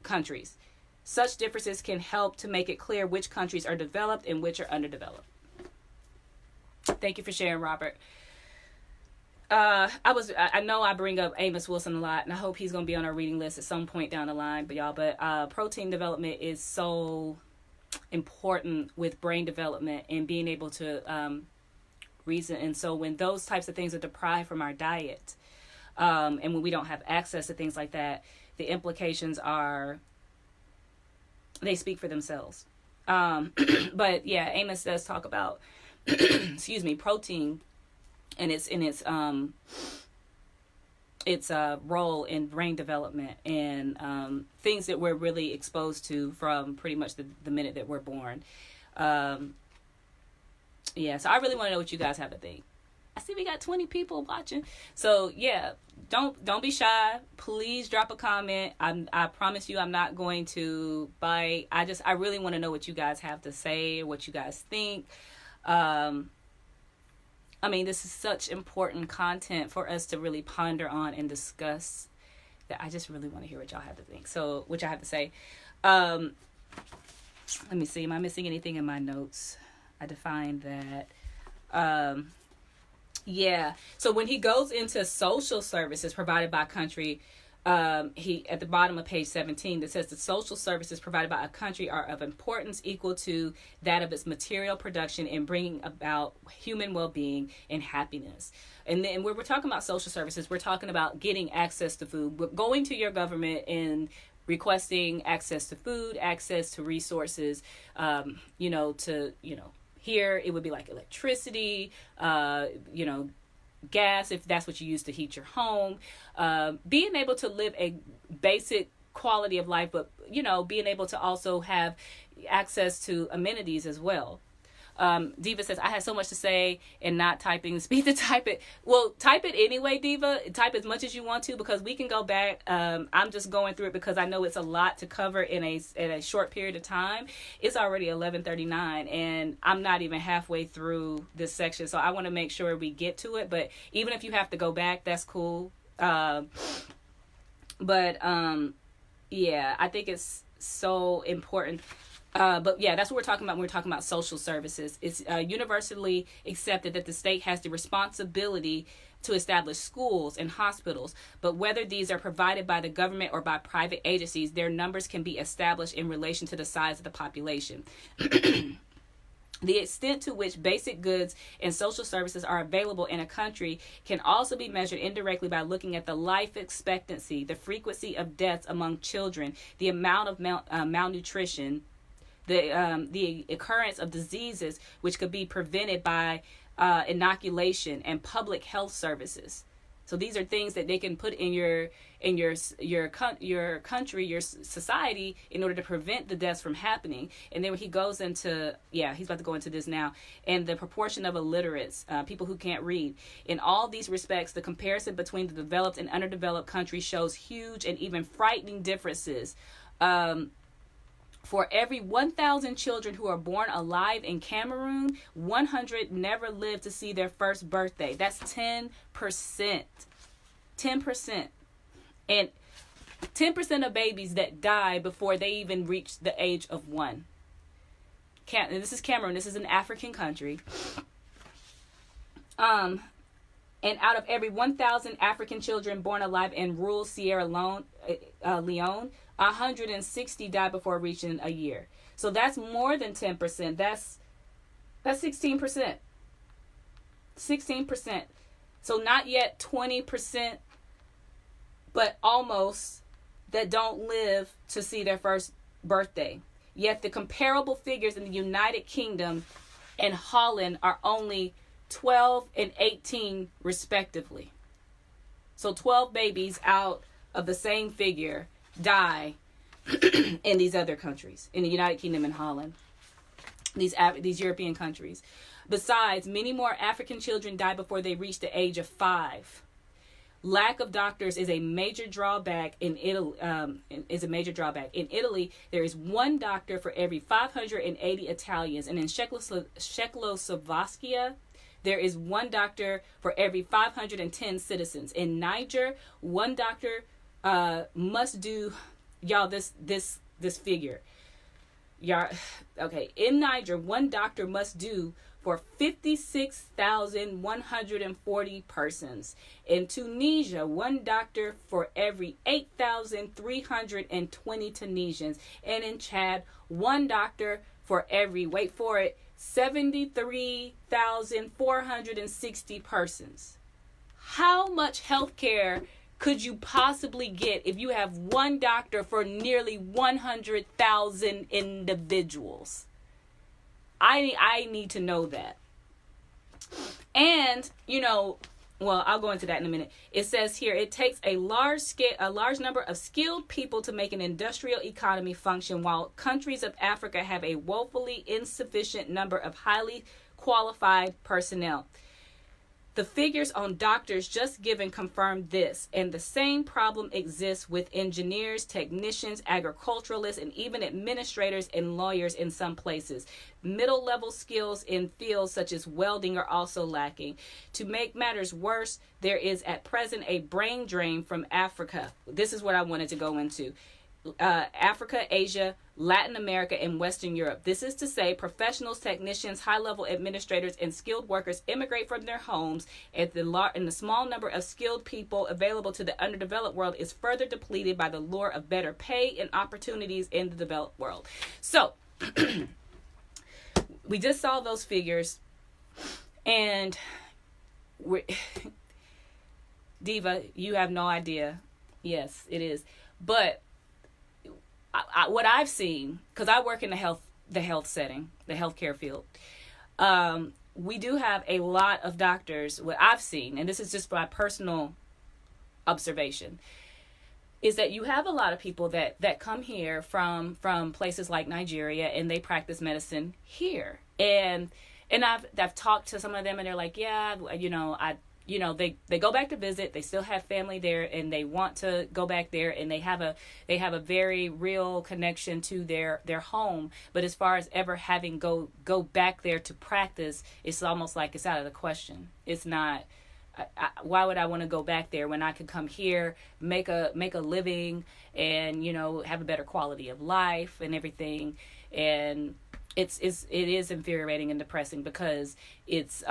countries. Such differences can help to make it clear which countries are developed and which are underdeveloped. Thank you for sharing, Robert. I know I bring up Amos Wilson a lot, and I hope he's going to be on our reading list at some point down the line, but protein development is so important with brain development and being able to reason. And so when those types of things are deprived from our diet, and when we don't have access to things like that, the implications they speak for themselves. But yeah, Amos does talk about, protein and its role in brain development and things that we're really exposed to from pretty much the minute that we're born. So I really want to know what you guys have to think. I see we got 20 people watching. So yeah, don't be shy. Please drop a comment. I promise you I'm not going to bite. I really want to know what you guys have to say, what you guys think. This is such important content for us to really ponder on and discuss that I just really want to hear what y'all have to think. So, what y'all have to say. Let me see. Am I missing anything in my notes? I defined that. So when he goes into social services provided by a country, he at the bottom of page 17 that says the social services provided by a country are of importance equal to that of its material production in bringing about human well-being and happiness. And then when we're talking about social services, we're talking about getting access to food. We're going to your government and requesting access to food, access to resources, here it would be like electricity, gas, if that's what you use to heat your home, being able to live a basic quality of life, but, being able to also have access to amenities as well. Diva says, I had so much to say and not typing. Speed to type it. Well, type it anyway, Diva. Type as much as you want to because we can go back. I'm just going through it because I know it's a lot to cover in a short period of time. It's already 11:39 and I'm not even halfway through this section. So I want to make sure we get to it. But even if you have to go back, that's cool. I think it's so important. But yeah, that's what we're talking about when we're talking about social services. It's universally accepted that the state has the responsibility to establish schools and hospitals, but whether these are provided by the government or by private agencies, their numbers can be established in relation to the size of the population. The extent to which basic goods and social services are available in a country can also be measured indirectly by looking at the life expectancy, the frequency of deaths among children, the amount of malnutrition, the occurrence of diseases which could be prevented by inoculation, and public health services. So these are things that they can put in your country, your society, in order to prevent the deaths from happening. And then he goes into, he's about to go into this now, and the proportion of illiterates, people who can't read. In all these respects, the comparison between the developed and underdeveloped countries shows huge and even frightening differences. For every 1,000 children who are born alive in Cameroon, 100 never live to see their first birthday. That's 10%. 10%. And 10% of babies that die before they even reach the age of 1. This is Cameroon. This is an African country. And out of every 1,000 African children born alive in rural Sierra Leone, 160 die before reaching a year. So that's more than 10%. That's 16%. 16%. So not yet 20%, but almost, that don't live to see their first birthday. Yet the comparable figures in the United Kingdom and Holland are only 12 and 18 respectively. So 12 babies out of the same figure die in these other countries, in the United Kingdom and Holland, these European countries. Besides, many more African children die before they reach the age of 5. Lack of doctors is a major drawback in Italy. In Italy, there is one doctor for every 580 Italians, and in Czechoslovakia, there is one doctor for every 510 citizens. In Niger, one doctor must do, y'all, this figure. Y'all, okay, in Niger, one doctor must do for 56,140 persons. In Tunisia, one doctor for every 8,320 Tunisians. And in Chad, one doctor for every, wait for it, 73,460 persons. How much health care could you possibly get if you have one doctor for nearly 100,000 individuals? I need to know that. And, well, I'll go into that in a minute. It says here, it takes a large number of skilled people to make an industrial economy function, while countries of Africa have a woefully insufficient number of highly qualified personnel. The figures on doctors just given confirm this, and the same problem exists with engineers, technicians, agriculturalists, and even administrators and lawyers in some places. Middle-level skills in fields such as welding are also lacking. To make matters worse, there is at present a brain drain from Africa. This is what I wanted to go into. Africa, Asia, Latin America, and Western Europe. This is to say, professionals, technicians, high-level administrators, and skilled workers immigrate from their homes, and the small number of skilled people available to the underdeveloped world is further depleted by the lure of better pay and opportunities in the developed world. So, we just saw those figures, and Diva, you have no idea. Yes, it is. But what I've seen, because I work in the health setting, the healthcare field, we do have a lot of doctors. What I've seen, and this is just my personal observation, is that you have a lot of people that come here from places like Nigeria, and they practice medicine here. And I've talked to some of them, and they're like, yeah, they go back to visit. They still have family there, and they want to go back there, and they have a very real connection to their home. But as far as ever having go back there to practice, it's almost like it's out of the question. It's not. Why would I want to go back there when I could come here, make a living, and have a better quality of life and everything? And it is infuriating and depressing, because it's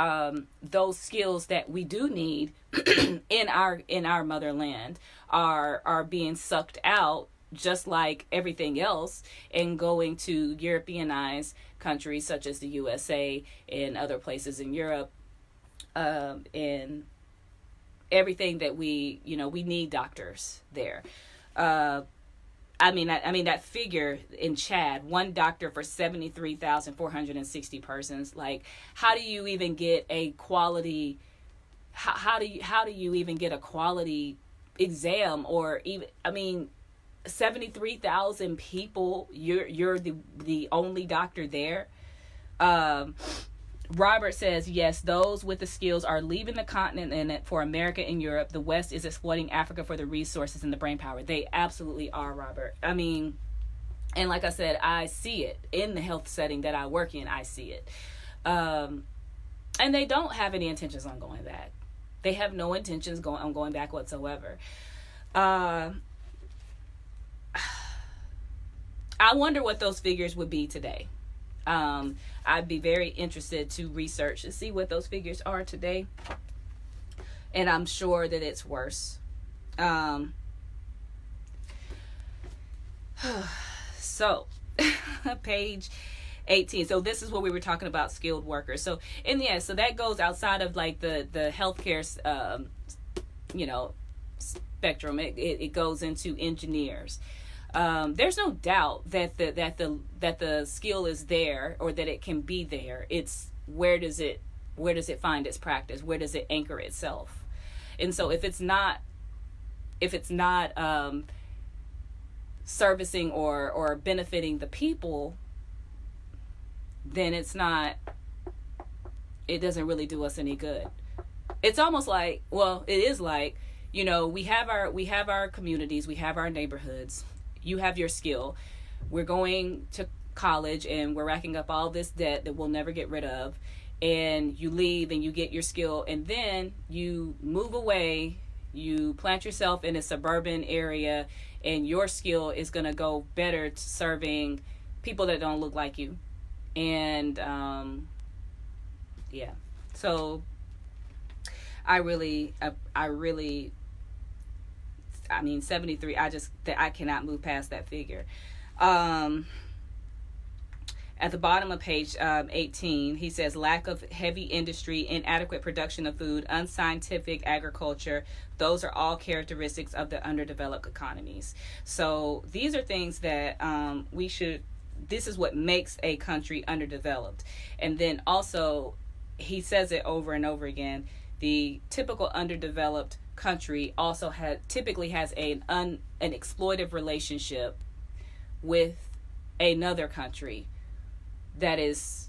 those skills that we do need in our motherland are being sucked out, just like everything else, and going to Europeanized countries such as the USA and other places in Europe, and everything that we need doctors there. I mean that figure in Chad, one doctor for 73,460 persons. Like, how do you even get a quality? How do you even get a quality exam? Or even, I mean, 73,000 people. You're the only doctor there. Robert says, yes, those with the skills are leaving the continent, and for America and Europe, the West is exploiting Africa for the resources and the brain power. They absolutely are, Robert. I mean, and like I said, I see it in the health setting that I work in. I see it. And they don't have any intentions on going back. They have no intentions on going back whatsoever. I wonder what those figures would be today. I'd be very interested to research and see what those figures are today. And I'm sure that it's worse. So, page 18. So this is what we were talking about, skilled workers. So, so that goes outside of like the healthcare, spectrum. It goes into engineers. There's no doubt that the skill is there, or that it can be there. It's where does it find its practice? Where does it anchor itself? And so if it's not servicing or benefiting the people, then it doesn't really do us any good. It's almost like, well, it is like, we have our communities, we have our neighborhoods. You have your skill. We're going to college and we're racking up all this debt that we'll never get rid of. And you leave and you get your skill, and then you move away, you plant yourself in a suburban area, and your skill is going to go better to serving people that don't look like you. And so I mean, 73, I cannot move past that figure. At the bottom of page 18, he says, lack of heavy industry, inadequate production of food, unscientific agriculture. Those are all characteristics of the underdeveloped economies. So these are things that this is what makes a country underdeveloped. And then also, he says it over and over again, the typical underdeveloped country also typically has an exploitive relationship with another country that is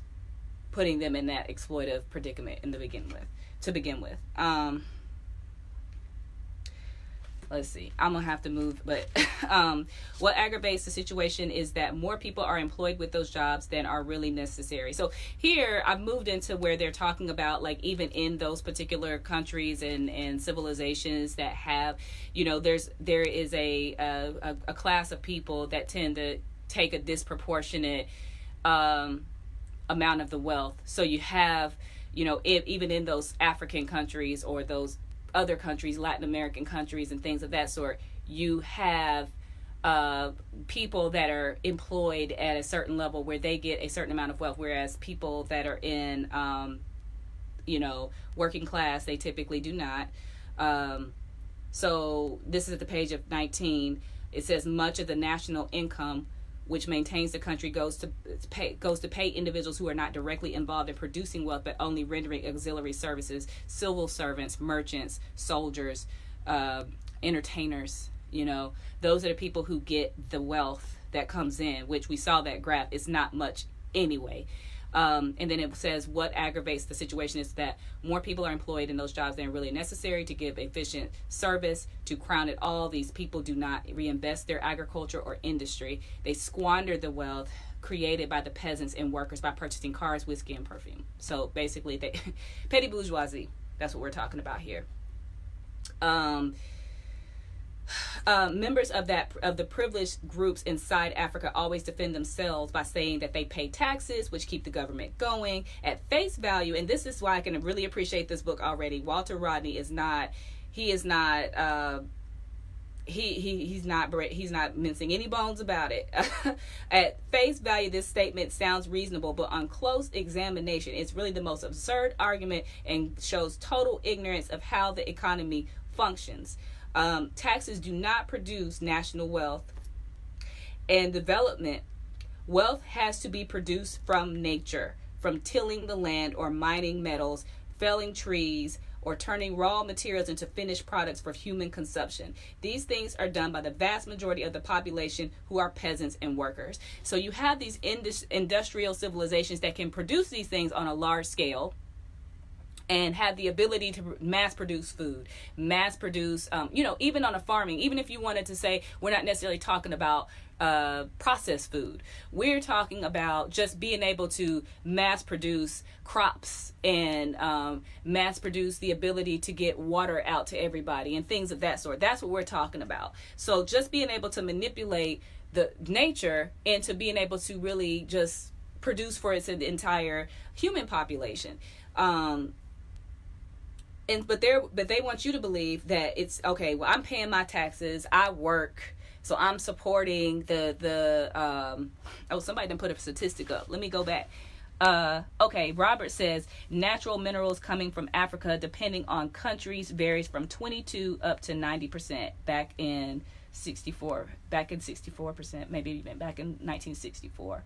putting them in that exploitive predicament to begin with. Let's see. I'm going to have to move, but what aggravates the situation is that more people are employed with those jobs than are really necessary. So here I've moved into where they're talking about, like, even in those particular countries and civilizations that have, there is a class of people that tend to take a disproportionate amount of the wealth. So you have, even in those African countries or those other countries, Latin American countries and things of that sort, you have people that are employed at a certain level where they get a certain amount of wealth, whereas people that are in working class, they typically do not. So this is at the page of 19. It says much of the national income which maintains the country goes to pay individuals who are not directly involved in producing wealth, but only rendering auxiliary services, civil servants, merchants, soldiers, entertainers. Those are the people who get the wealth that comes in, which we saw that graph is not much anyway. And then it says what aggravates the situation is that more people are employed in those jobs than are really necessary to give efficient service. To crown it all, these people do not reinvest their agriculture or industry. They squander the wealth created by the peasants and workers by purchasing cars, whiskey, and perfume. So basically, petty bourgeoisie. That's what we're talking about here. Members of the privileged groups inside Africa always defend themselves by saying that they pay taxes, which keep the government going at face value. And this is why I can really appreciate this book already. Walter Rodney is not mincing any bones about it. At face value, this statement sounds reasonable, but on close examination, it's really the most absurd argument and shows total ignorance of how the economy functions. Taxes do not produce national wealth. and development, wealth has to be produced from nature, from tilling the land or mining metals, felling trees, or turning raw materials into finished products for human consumption. These things are done by the vast majority of the population, who are peasants and workers. So you have these industrial civilizations that can produce these things on a large scale and have the ability to mass produce food, mass produce, even on a farming, even if you wanted to say, we're not necessarily talking about processed food. We're talking about just being able to mass produce crops and mass produce the ability to get water out to everybody and things of that sort. That's what we're talking about. So just being able to manipulate the nature into being able to really just produce for its entire human population. But they want you to believe that it's okay. Well, I'm paying my taxes. I work, so I'm supporting somebody didn't put a statistic up. Let me go back. Okay, Robert says natural minerals coming from Africa, depending on countries, varies from 22 up to 90% back in 64%, maybe even back in 1964.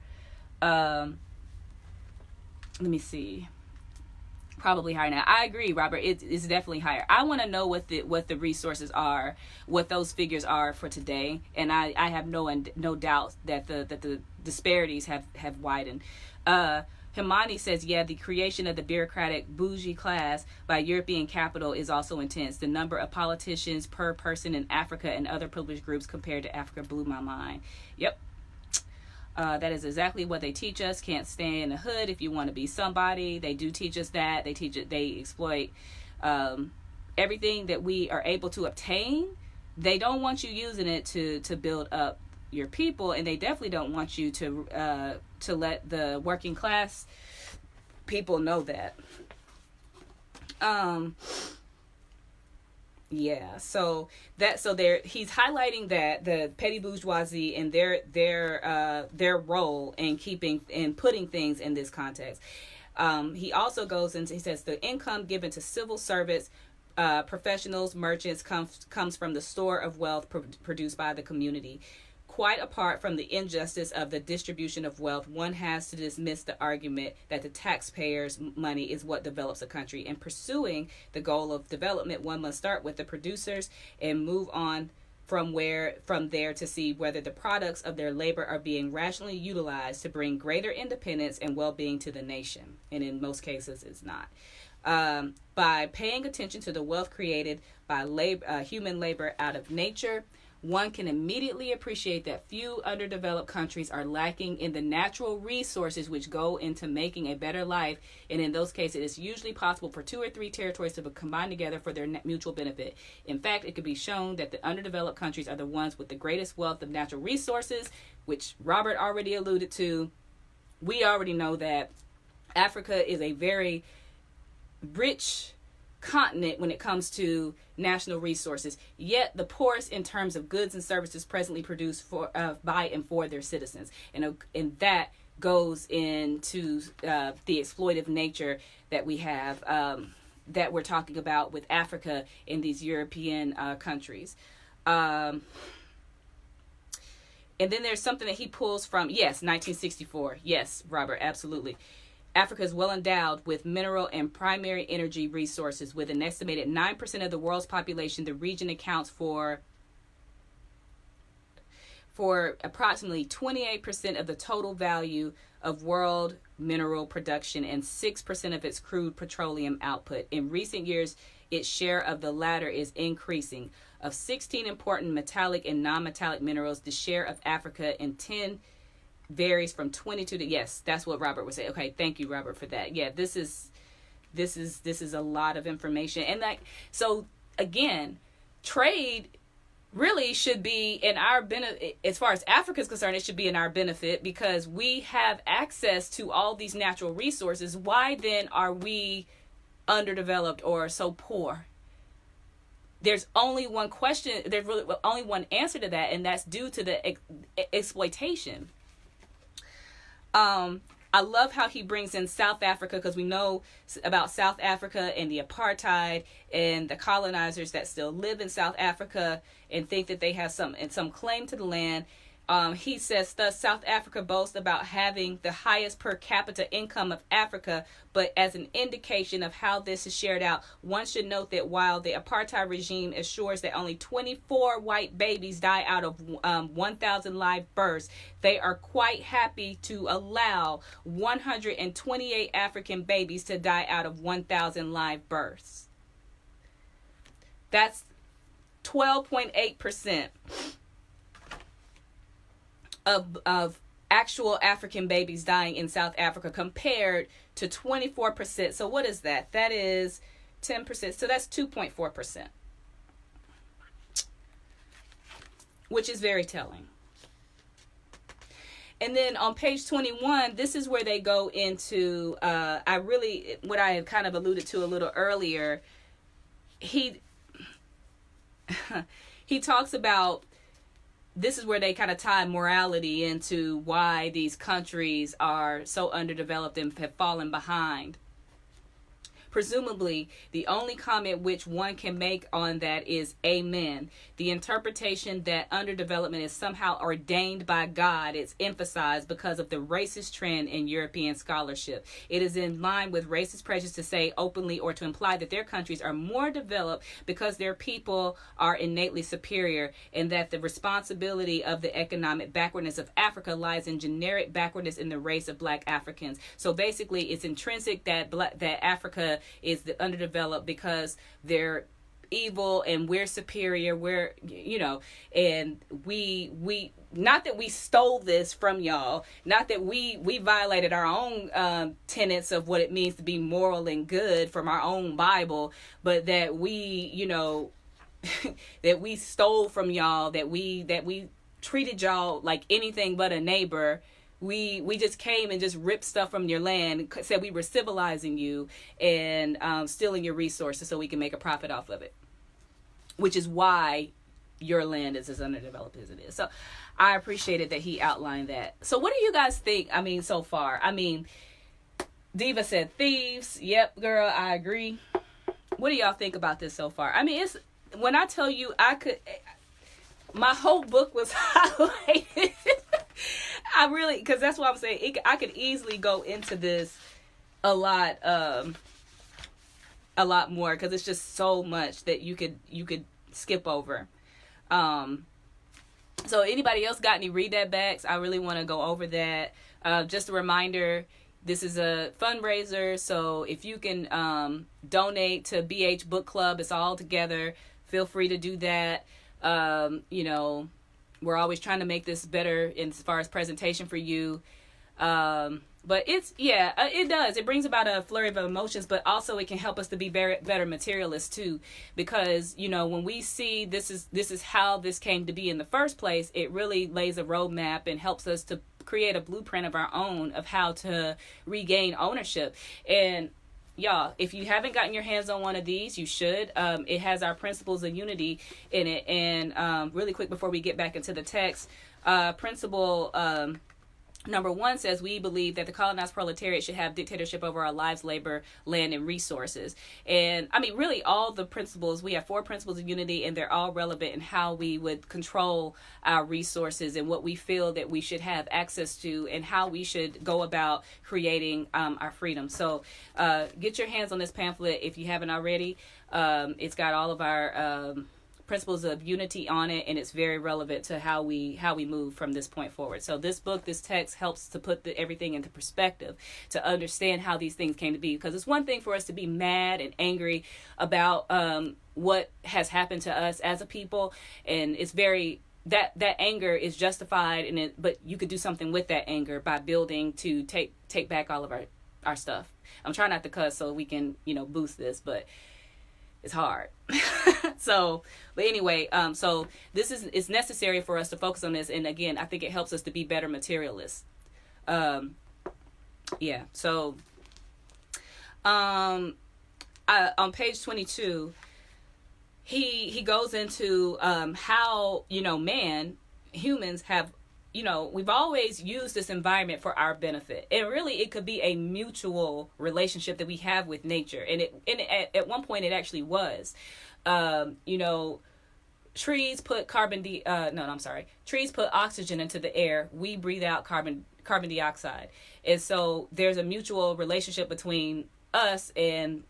Let me see. Probably higher now. I agree, Robert. It's definitely higher. I want to know what the resources are, what those figures are for today, and I have no doubt that the disparities have widened. Himani says, yeah, the creation of the bureaucratic bougie class by European capital is also intense. The number of politicians per person in Africa and other privileged groups compared to Africa blew my mind. Yep. That is exactly what they teach us. Can't stay in the hood if you want to be somebody. They do teach us that. They exploit everything that we are able to obtain. They don't want you using it to build up your people, and they definitely don't want you to let the working class people know that. Yeah, so he's highlighting that the petty bourgeoisie and their role in putting things in this context. He also goes into, he says, the income given to civil servants, professionals, merchants comes from the store of wealth produced by the community. Quite apart from the injustice of the distribution of wealth, one has to dismiss the argument that the taxpayers' money is what develops a country. In pursuing the goal of development, one must start with the producers and move on from there to see whether the products of their labor are being rationally utilized to bring greater independence and well-being to the nation. And in most cases, it's not. By paying attention to the wealth created by human labor out of nature, one can immediately appreciate that few underdeveloped countries are lacking in the natural resources which go into making a better life, and in those cases, it is usually possible for 2 or 3 territories to combine together for their mutual benefit. In fact, it could be shown that the underdeveloped countries are the ones with the greatest wealth of natural resources, which Robert already alluded to. We already know that Africa is a very rich continent when it comes to national resources, yet the poorest in terms of goods and services presently produced by and for their citizens, and that goes into the exploitive nature that we have, that we're talking about with Africa in these European countries. And then there's something that he pulls from, 1964. Yes, Robert, absolutely. Africa is well endowed with mineral and primary energy resources. With an estimated 9% of the world's population, the region accounts for approximately 28% of the total value of world mineral production and 6% of its crude petroleum output. In recent years, its share of the latter is increasing. Of 16 important metallic and non-metallic minerals, the share of Africa in 10 varies from 22 to, yes, that's what Robert would say. Okay, thank you, Robert, for that. Yeah, this is a lot of information. And so again, trade really should be in our benefit. As far as Africa is concerned, it should be in our benefit because we have access to all these natural resources. Why then are we underdeveloped or so poor? There's only one question. There's really only one answer to that, and that's due to the exploitation. I love how he brings in South Africa, because we know about South Africa and the apartheid and the colonizers that still live in South Africa and think that they have some claim to the land. He says, thus, South Africa boasts about having the highest per capita income of Africa, but as an indication of how this is shared out, one should note that while the apartheid regime assures that only 24 white babies die out of 1,000 live births, they are quite happy to allow 128 African babies to die out of 1,000 live births. That's 12.8%. Of actual African babies dying in South Africa compared to 24%. So what is that? That is 10%. So that's 2.4%, which is very telling. And then on page 21, this is where they go into, what I had kind of alluded to a little earlier. He talks about, this is where they kind of tie morality into why these countries are so underdeveloped and have fallen behind. Presumably, the only comment which one can make on that is amen. The interpretation that underdevelopment is somehow ordained by God is emphasized because of the racist trend in European scholarship. It is in line with racist prejudice to say openly or to imply that their countries are more developed because their people are innately superior, and that the responsibility of the economic backwardness of Africa lies in generic backwardness in the race of Black Africans. So basically, it's intrinsic that Africa is the underdeveloped because they're evil and we're superior. We're, and we not that we stole this from y'all, not that we violated our own tenets of what it means to be moral and good from our own Bible, but that we, that we stole from y'all, that we treated y'all like anything but a neighbor. We just came and just ripped stuff from your land, said we were civilizing you and stealing your resources so we can make a profit off of it, which is why your land is as underdeveloped as it is. So I appreciated that he outlined that. So what do you guys think? So far, Diva said thieves. Yep, girl, I agree. What do y'all think about this so far? It's, when I tell you my whole book was highlighted. Because that's what I'm saying. I could easily go into this a lot more, because it's just so much that you could skip over. So anybody else got any read that backs? I really want to go over that. Just a reminder, this is a fundraiser, so if you can donate to BH Book Club, it's all together. Feel free to do that. We're always trying to make this better as far as presentation for you. But it does. It brings about a flurry of emotions, but also it can help us to be better materialists too. Because, when we see this is how this came to be in the first place, it really lays a roadmap and helps us to create a blueprint of our own of how to regain ownership. And y'all, if you haven't gotten your hands on one of these, you should. It has our principles of unity in it. And really quick before we get back into the text, principle number 1 says, we believe that the colonized proletariat should have dictatorship over our lives, labor, land, and resources. And really all the principles, we have 4 principles of unity, and they're all relevant in how we would control our resources and what we feel that we should have access to and how we should go about creating our freedom. So get your hands on this pamphlet if you haven't already. It's got all of our principles of unity on it, and it's very relevant to how we move from this point forward. So this book, this text helps to put everything into perspective, to understand how these things came to be, because it's one thing for us to be mad and angry about what has happened to us as a people, and it's very that anger is justified in it, but you could do something with that anger by building to take back all of our stuff. I'm trying not to cuss so we can boost this, but it's hard. But anyway, so it's necessary for us to focus on this. And again, I think it helps us to be better materialists. On page 22, he goes into how, humans have, we've always used this environment for our benefit. And really, it could be a mutual relationship that we have with nature. And at one point, it actually was. trees put trees put oxygen into the air. We breathe out carbon dioxide. And so there's a mutual relationship between us and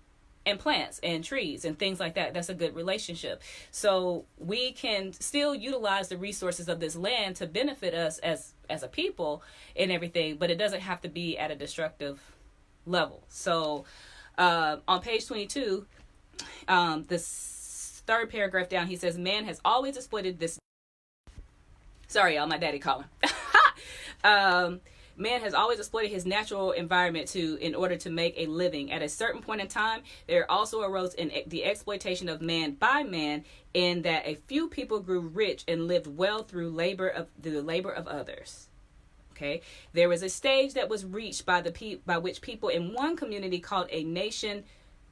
plants and trees and things like that. That's a good relationship. So we can still utilize the resources of this land to benefit us as a people and everything, but it doesn't have to be at a destructive level. So on page 22, this third paragraph down, he says, man has always exploited this. Sorry, y'all, my daddy calling. Man has always exploited his natural environment in order to make a living. At a certain point in time, there also arose the exploitation of man by man, in that a few people grew rich and lived well through the labor of others. Okay, there was a stage that was reached by which people in one community called a nation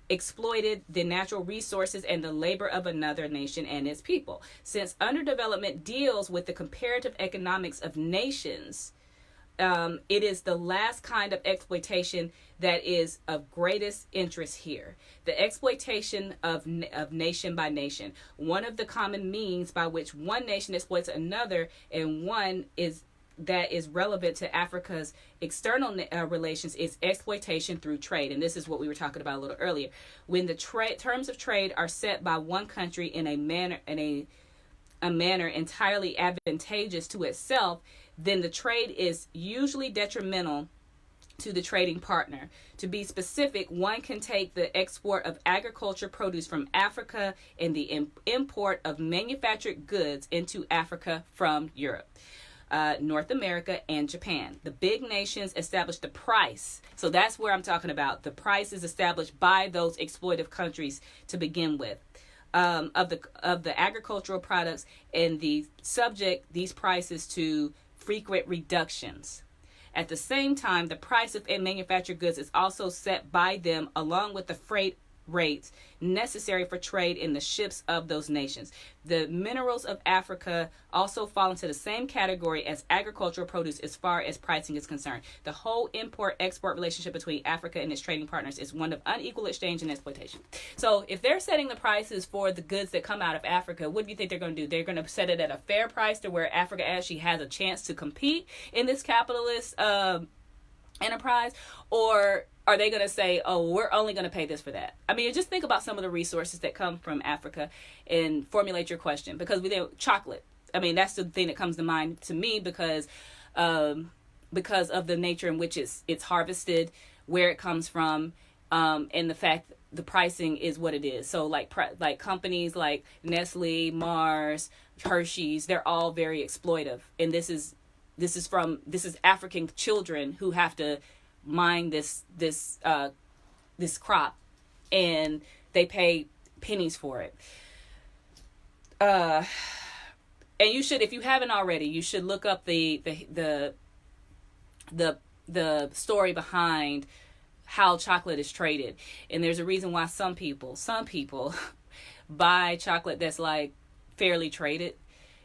exploited the natural resources and the labor of another nation and its people. Since underdevelopment deals with the comparative economics of nations, it is the last kind of exploitation that is of greatest interest here. The exploitation of nation by nation. One of the common means by which one nation exploits another, and one that is relevant to Africa's external relations, is exploitation through trade. And this is what we were talking about a little earlier. When the terms of trade are set by one country in a manner entirely advantageous to itself, then the trade is usually detrimental to the trading partner. To be specific, one can take the export of agriculture produce from Africa and the import of manufactured goods into Africa from Europe, North America, and Japan. The big nations establish the price. So that's where I'm talking about. The price is established by those exploitive countries to begin with. Of the agricultural products, and the subject these prices to frequent reductions. At the same time, the price of manufactured goods is also set by them, along with the freight rates necessary for trade in the ships of those nations. The minerals of Africa also fall into the same category as agricultural produce as far as pricing is concerned. The whole import-export relationship between Africa and its trading partners is one of unequal exchange and exploitation. So if they're setting the prices for the goods that come out of Africa, what do you think they're going to do? They're going to set it at a fair price to where Africa actually has a chance to compete in this capitalist enterprise? Or are they going to say, oh, we're only going to pay this for that? I mean, just think about some of the resources that come from Africa and formulate your question. Because chocolate, I mean, that's the thing that comes to mind to me, because of the nature in which it's harvested, where it comes from, and the fact the pricing is what it is. So like companies like Nestle, Mars, Hershey's, they're all very exploitive. And this is African children who have to mine this crop, and they pay pennies for it. And you should, if you haven't already, you should look up the story behind how chocolate is traded. And there's a reason why some people buy chocolate that's like fairly traded,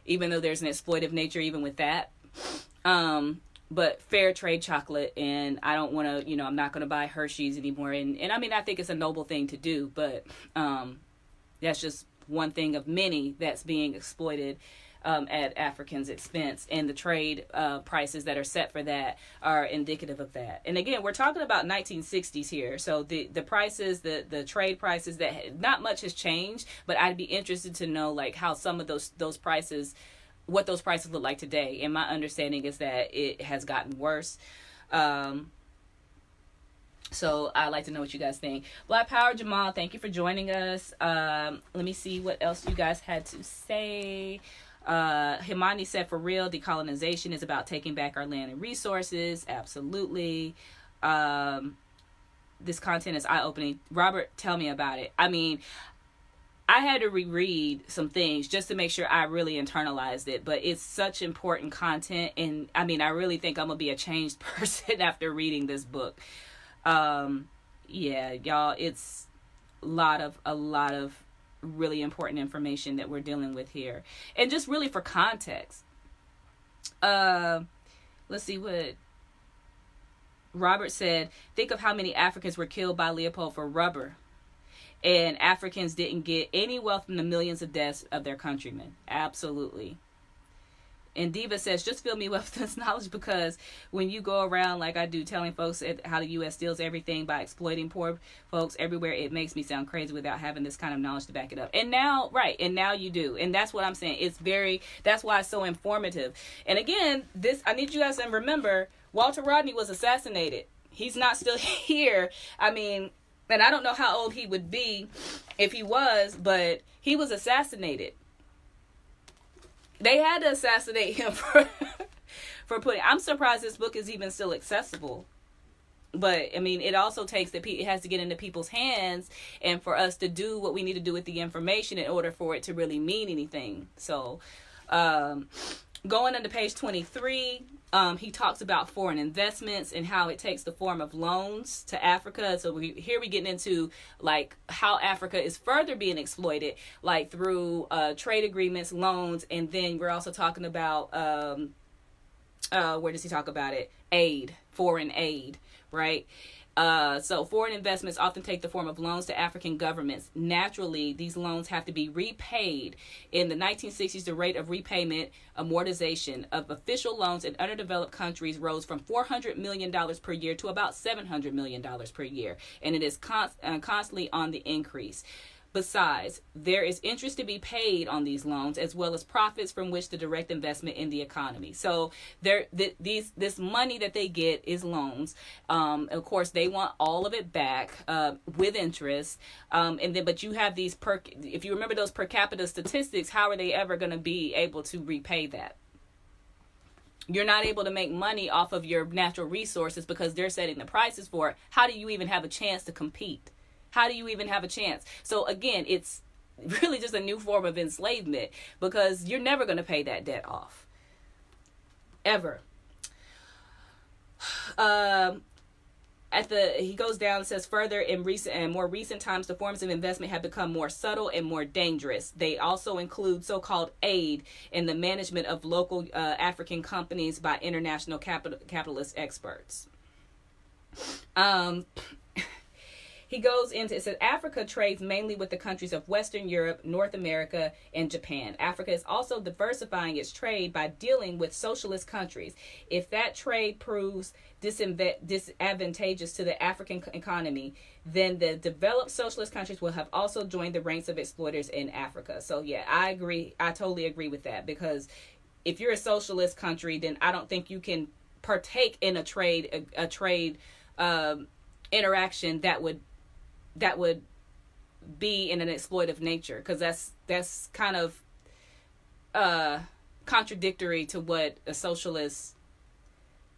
even though there's an exploitive nature even with that. But fair trade chocolate, and I don't want to, I'm not going to buy Hershey's anymore. And I mean, I think it's a noble thing to do, but that's just one thing of many that's being exploited at Africans' expense. And the trade prices that are set for that are indicative of that. And again, we're talking about 1960s here. So the prices, the trade prices, that not much has changed, but I'd be interested to know like how some of those prices, what those prices look like today. And my understanding is that it has gotten worse. So I'd like to know what you guys think. Black Power Jamal, thank you for joining us. Let me see what else you guys had to say. Himani said, for real, decolonization is about taking back our land and resources. Absolutely. This content is eye-opening. Robert, tell me about it. I mean, I had to reread some things just to make sure I really internalized it, but it's such important content. And I mean, I really think I'm going to be a changed person after reading this book. Yeah, y'all, it's a lot of really important information that we're dealing with here. And just really for context, let's see what Robert said. Think of how many Africans were killed by Leopold for rubber. and Africans didn't get any wealth from the millions of deaths of their countrymen. Absolutely. And Diva says, just fill me with this knowledge, because when you go around like I do telling folks how the U.S. steals everything by exploiting poor folks everywhere, it makes me sound crazy without having this kind of knowledge to back it up. And now, right, and now you do. And that's what I'm saying. That's why it's so informative. And again, I need you guys to remember, Walter Rodney was assassinated. He's not still here. I mean, and I don't know how old he would be if he was, but he was assassinated. They had to assassinate him for putting. I'm surprised this book is even still accessible. But I mean, it also takes it has to get into people's hands, and for us to do what we need to do with the information in order for it to really mean anything. So, going into page 23, he talks about foreign investments and how it takes the form of loans to Africa. So we getting into like how Africa is further being exploited, like through trade agreements, loans, and then we're also talking about where does he talk about it? Aid, foreign aid, right? So foreign investments often take the form of loans to African governments. Naturally, these loans have to be repaid. In the 1960s, the rate of repayment amortization of official loans in underdeveloped countries rose from $400 million per year to about $700 million per year. And it is constantly on the increase. Besides, there is interest to be paid on these loans, as well as profits from which the direct investment in the economy. So this money that they get is loans. Of course, they want all of it back with interest. But you have these if you remember those per capita statistics, how are they ever going to be able to repay that? You're not able to make money off of your natural resources because they're setting the prices for it. How do you even have a chance to compete? How do you even have a chance? So again, it's really just a new form of enslavement, because you're never going to pay that debt off. Ever. He goes down and says, further, in more recent times, the forms of investment have become more subtle and more dangerous. They also include so-called aid in the management of local African companies by international capitalist experts. He goes into, it says, Africa trades mainly with the countries of Western Europe, North America, and Japan. Africa is also diversifying its trade by dealing with socialist countries. If that trade proves disadvantageous to the African economy, then the developed socialist countries will have also joined the ranks of exploiters in Africa. So yeah, I agree. I totally agree with that, because if you're a socialist country, then I don't think you can partake in a trade interaction that would be in an exploitive nature, because that's kind of contradictory to what a socialist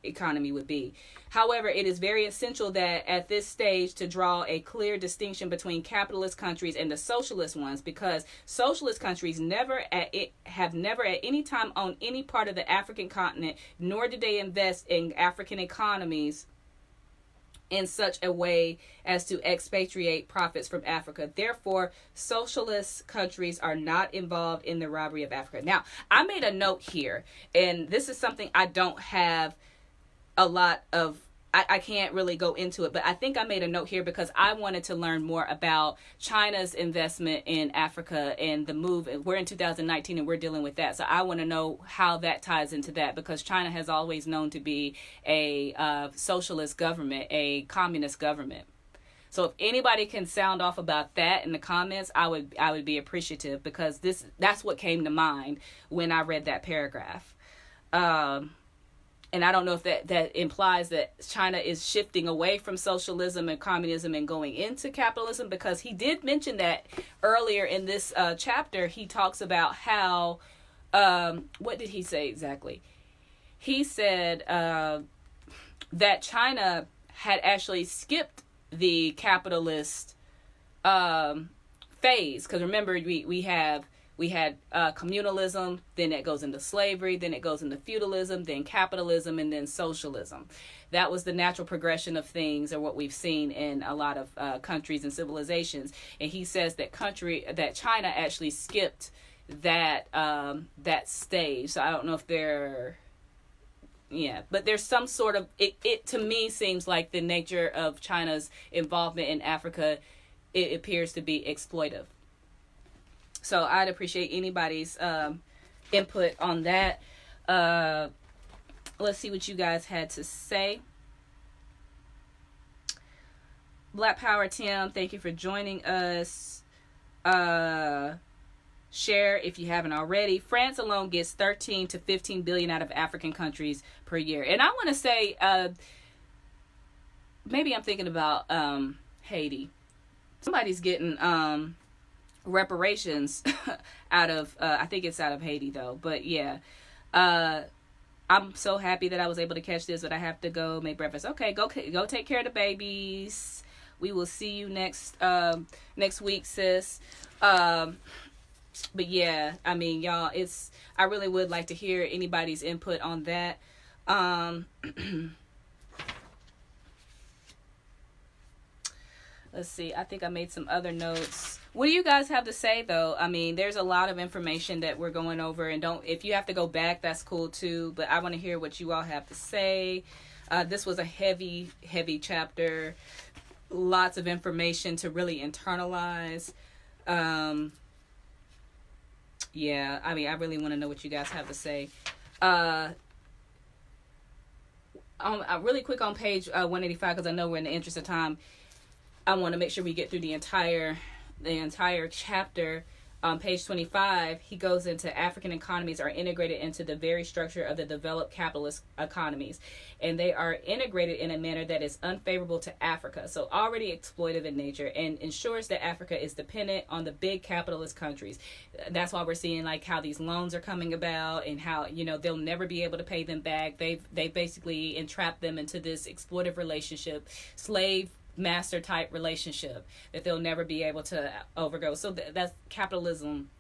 economy would be. However, it is very essential that at this stage to draw a clear distinction between capitalist countries and the socialist ones, because socialist countries have never at any time owned any part of the African continent, nor did they invest in African economies in such a way as to expatriate profits from Africa. Therefore, socialist countries are not involved in the robbery of Africa. Now, I made a note here, and this is something I don't have a lot of, I can't really go into it, but I think I made a note here because I wanted to learn more about China's investment in Africa and the move. We're in 2019 and we're dealing with that. So I want to know how that ties into that, because China has always known to be a socialist government, a communist government. So if anybody can sound off about that in the comments, I would be appreciative, because that's what came to mind when I read that paragraph. And I don't know if that implies that China is shifting away from socialism and communism and going into capitalism, because he did mention that earlier in this chapter. He talks about how, what did he say exactly? He said that China had actually skipped the capitalist phase, because remember, we had communalism, then it goes into slavery, then it goes into feudalism, then capitalism, and then socialism. That was the natural progression of things, or what we've seen in a lot of countries and civilizations. And he says that China actually skipped that stage. So I don't know if but there's some sort of, it to me seems like the nature of China's involvement in Africa it appears to be exploitive. So I'd appreciate anybody's input on that. Let's see what you guys had to say. Black Power Tim, thank you for joining us. Share if you haven't already. France alone gets 13 to 15 billion out of African countries per year. And I want to say, maybe I'm thinking about Haiti. Somebody's getting reparations out of, I think it's out of Haiti though. But yeah, I'm so happy that I was able to catch this, but I have to go make breakfast. Okay, go take care of the babies. We will see you next week, sis. But yeah, I mean, y'all, I really would like to hear anybody's input on that. Let's see. I think I made some other notes. What do you guys have to say, though? I mean, there's a lot of information that we're going over, and if you have to go back, that's cool too. But I want to hear what you all have to say. This was a heavy, heavy chapter. Lots of information to really internalize. Yeah, I mean, I really want to know what you guys have to say. Really quick on page 185, because I know we're in the interest of time. I want to make sure we get through the entire chapter. On page 25, he goes into African economies are integrated into the very structure of the developed capitalist economies, and they are integrated in a manner that is unfavorable to Africa, so already exploitive in nature, and ensures that Africa is dependent on the big capitalist countries. That's why we're seeing like how these loans are coming about, and how they'll never be able to pay them back. They basically entrapped them into this exploitive relationship, slave master type relationship that they'll never be able to overgo. So that's capitalism.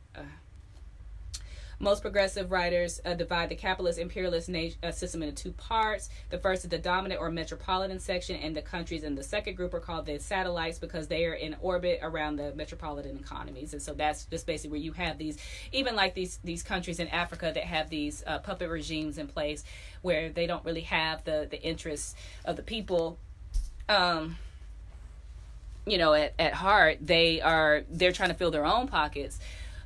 Most progressive writers divide the capitalist imperialist system into two parts. The first is the dominant or metropolitan section, and the countries in the second group are called the satellites because they are in orbit around the metropolitan economies. And so that's just basically where you have these countries in Africa that have these puppet regimes in place where they don't really have the interests of the people at heart. They're trying to fill their own pockets,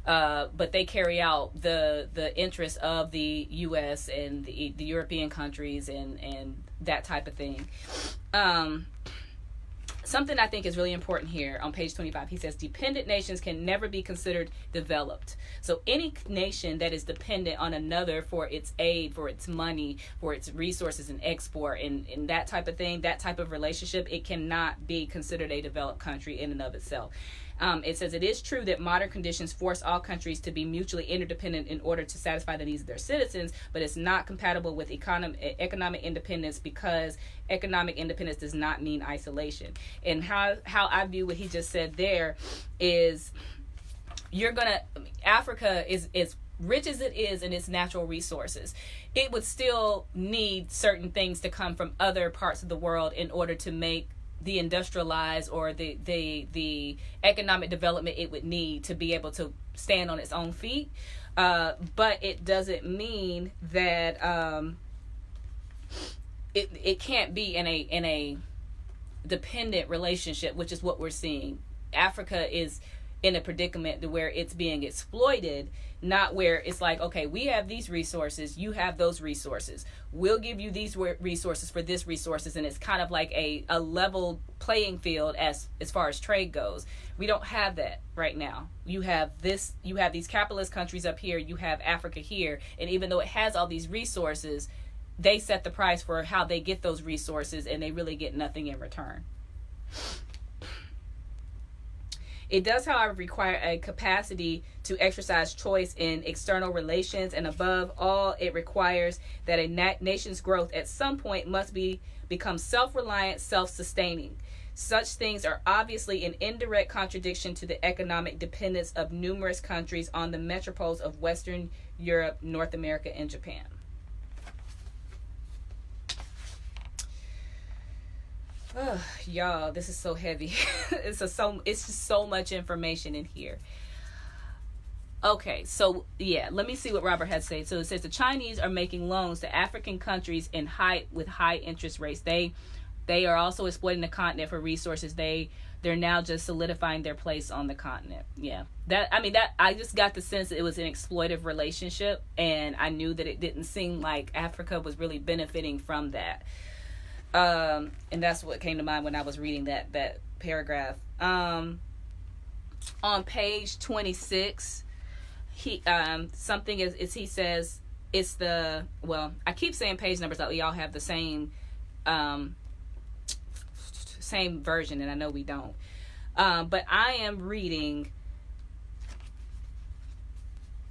but they carry out the interests of the U.S. and the European countries and that type of thing. Something I think is really important here on page 25, he says dependent nations can never be considered developed. So any nation that is dependent on another for its aid, for its money, for its resources and export and that type of thing, that type of relationship, it cannot be considered a developed country in and of itself. It says it is true that modern conditions force all countries to be mutually interdependent in order to satisfy the needs of their citizens, but it's not compatible with economic independence, because economic independence does not mean isolation. And how I view what he just said there is, Africa is rich as it is in its natural resources, it would still need certain things to come from other parts of the world in order to make the industrialized or the economic development it would need to be able to stand on its own feet. But it doesn't mean that it can't be in a dependent relationship, which is what we're seeing. Africa is in a predicament to where it's being exploited, not where it's like, okay, we have these resources, you have those resources, we'll give you these resources for this resources, and it's kind of like a level playing field as far as trade goes. We don't have that right now. You have these capitalist countries up here, you have Africa here, and even though it has all these resources, they set the price for how they get those resources, and they really get nothing in return. It does, however, require a capacity to exercise choice in external relations, and above all, it requires that a nation's growth at some point must become self-reliant, self-sustaining. Such things are obviously an indirect contradiction to the economic dependence of numerous countries on the metropoles of Western Europe, North America, and Japan. Oh, y'all, this is so heavy. It's just so much information in here. Okay, so yeah, let me see what Robert had to say. So it says the Chinese are making loans to African countries with high interest rates. They they are also exploiting the continent for resources. They're now just solidifying their place on the continent. Yeah, that I just got the sense that it was an exploitive relationship, and I knew that it didn't seem like Africa was really benefiting from that. And that's what came to mind when I was reading that paragraph. On page 26, he something is he says it's the, well, I keep saying page numbers like we all have the same same version, and I know we don't. But I am reading.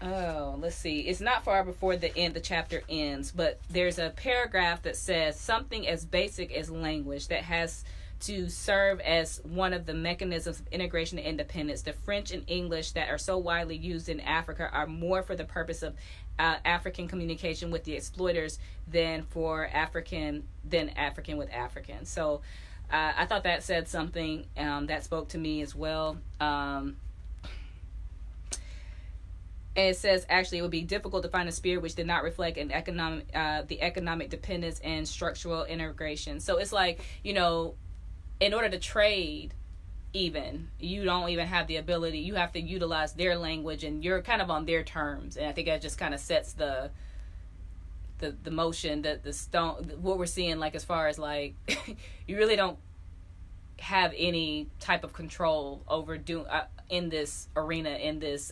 Oh, let's see. It's not far before the chapter ends, but there's a paragraph that says something as basic as language that has to serve as one of the mechanisms of integration and independence. The French and English that are so widely used in Africa are more for the purpose of African communication with the exploiters than for African with African. So I thought that said something that spoke to me as well. And it says, actually, it would be difficult to find a spirit which did not reflect an the economic dependence and structural integration. So it's like, in order to trade, even, you don't even have the ability. You have to utilize their language, and you're kind of on their terms. And I think that just kind of sets the motion, that the stone, what we're seeing, like, as far as like, you really don't have any type of control over in this arena, in this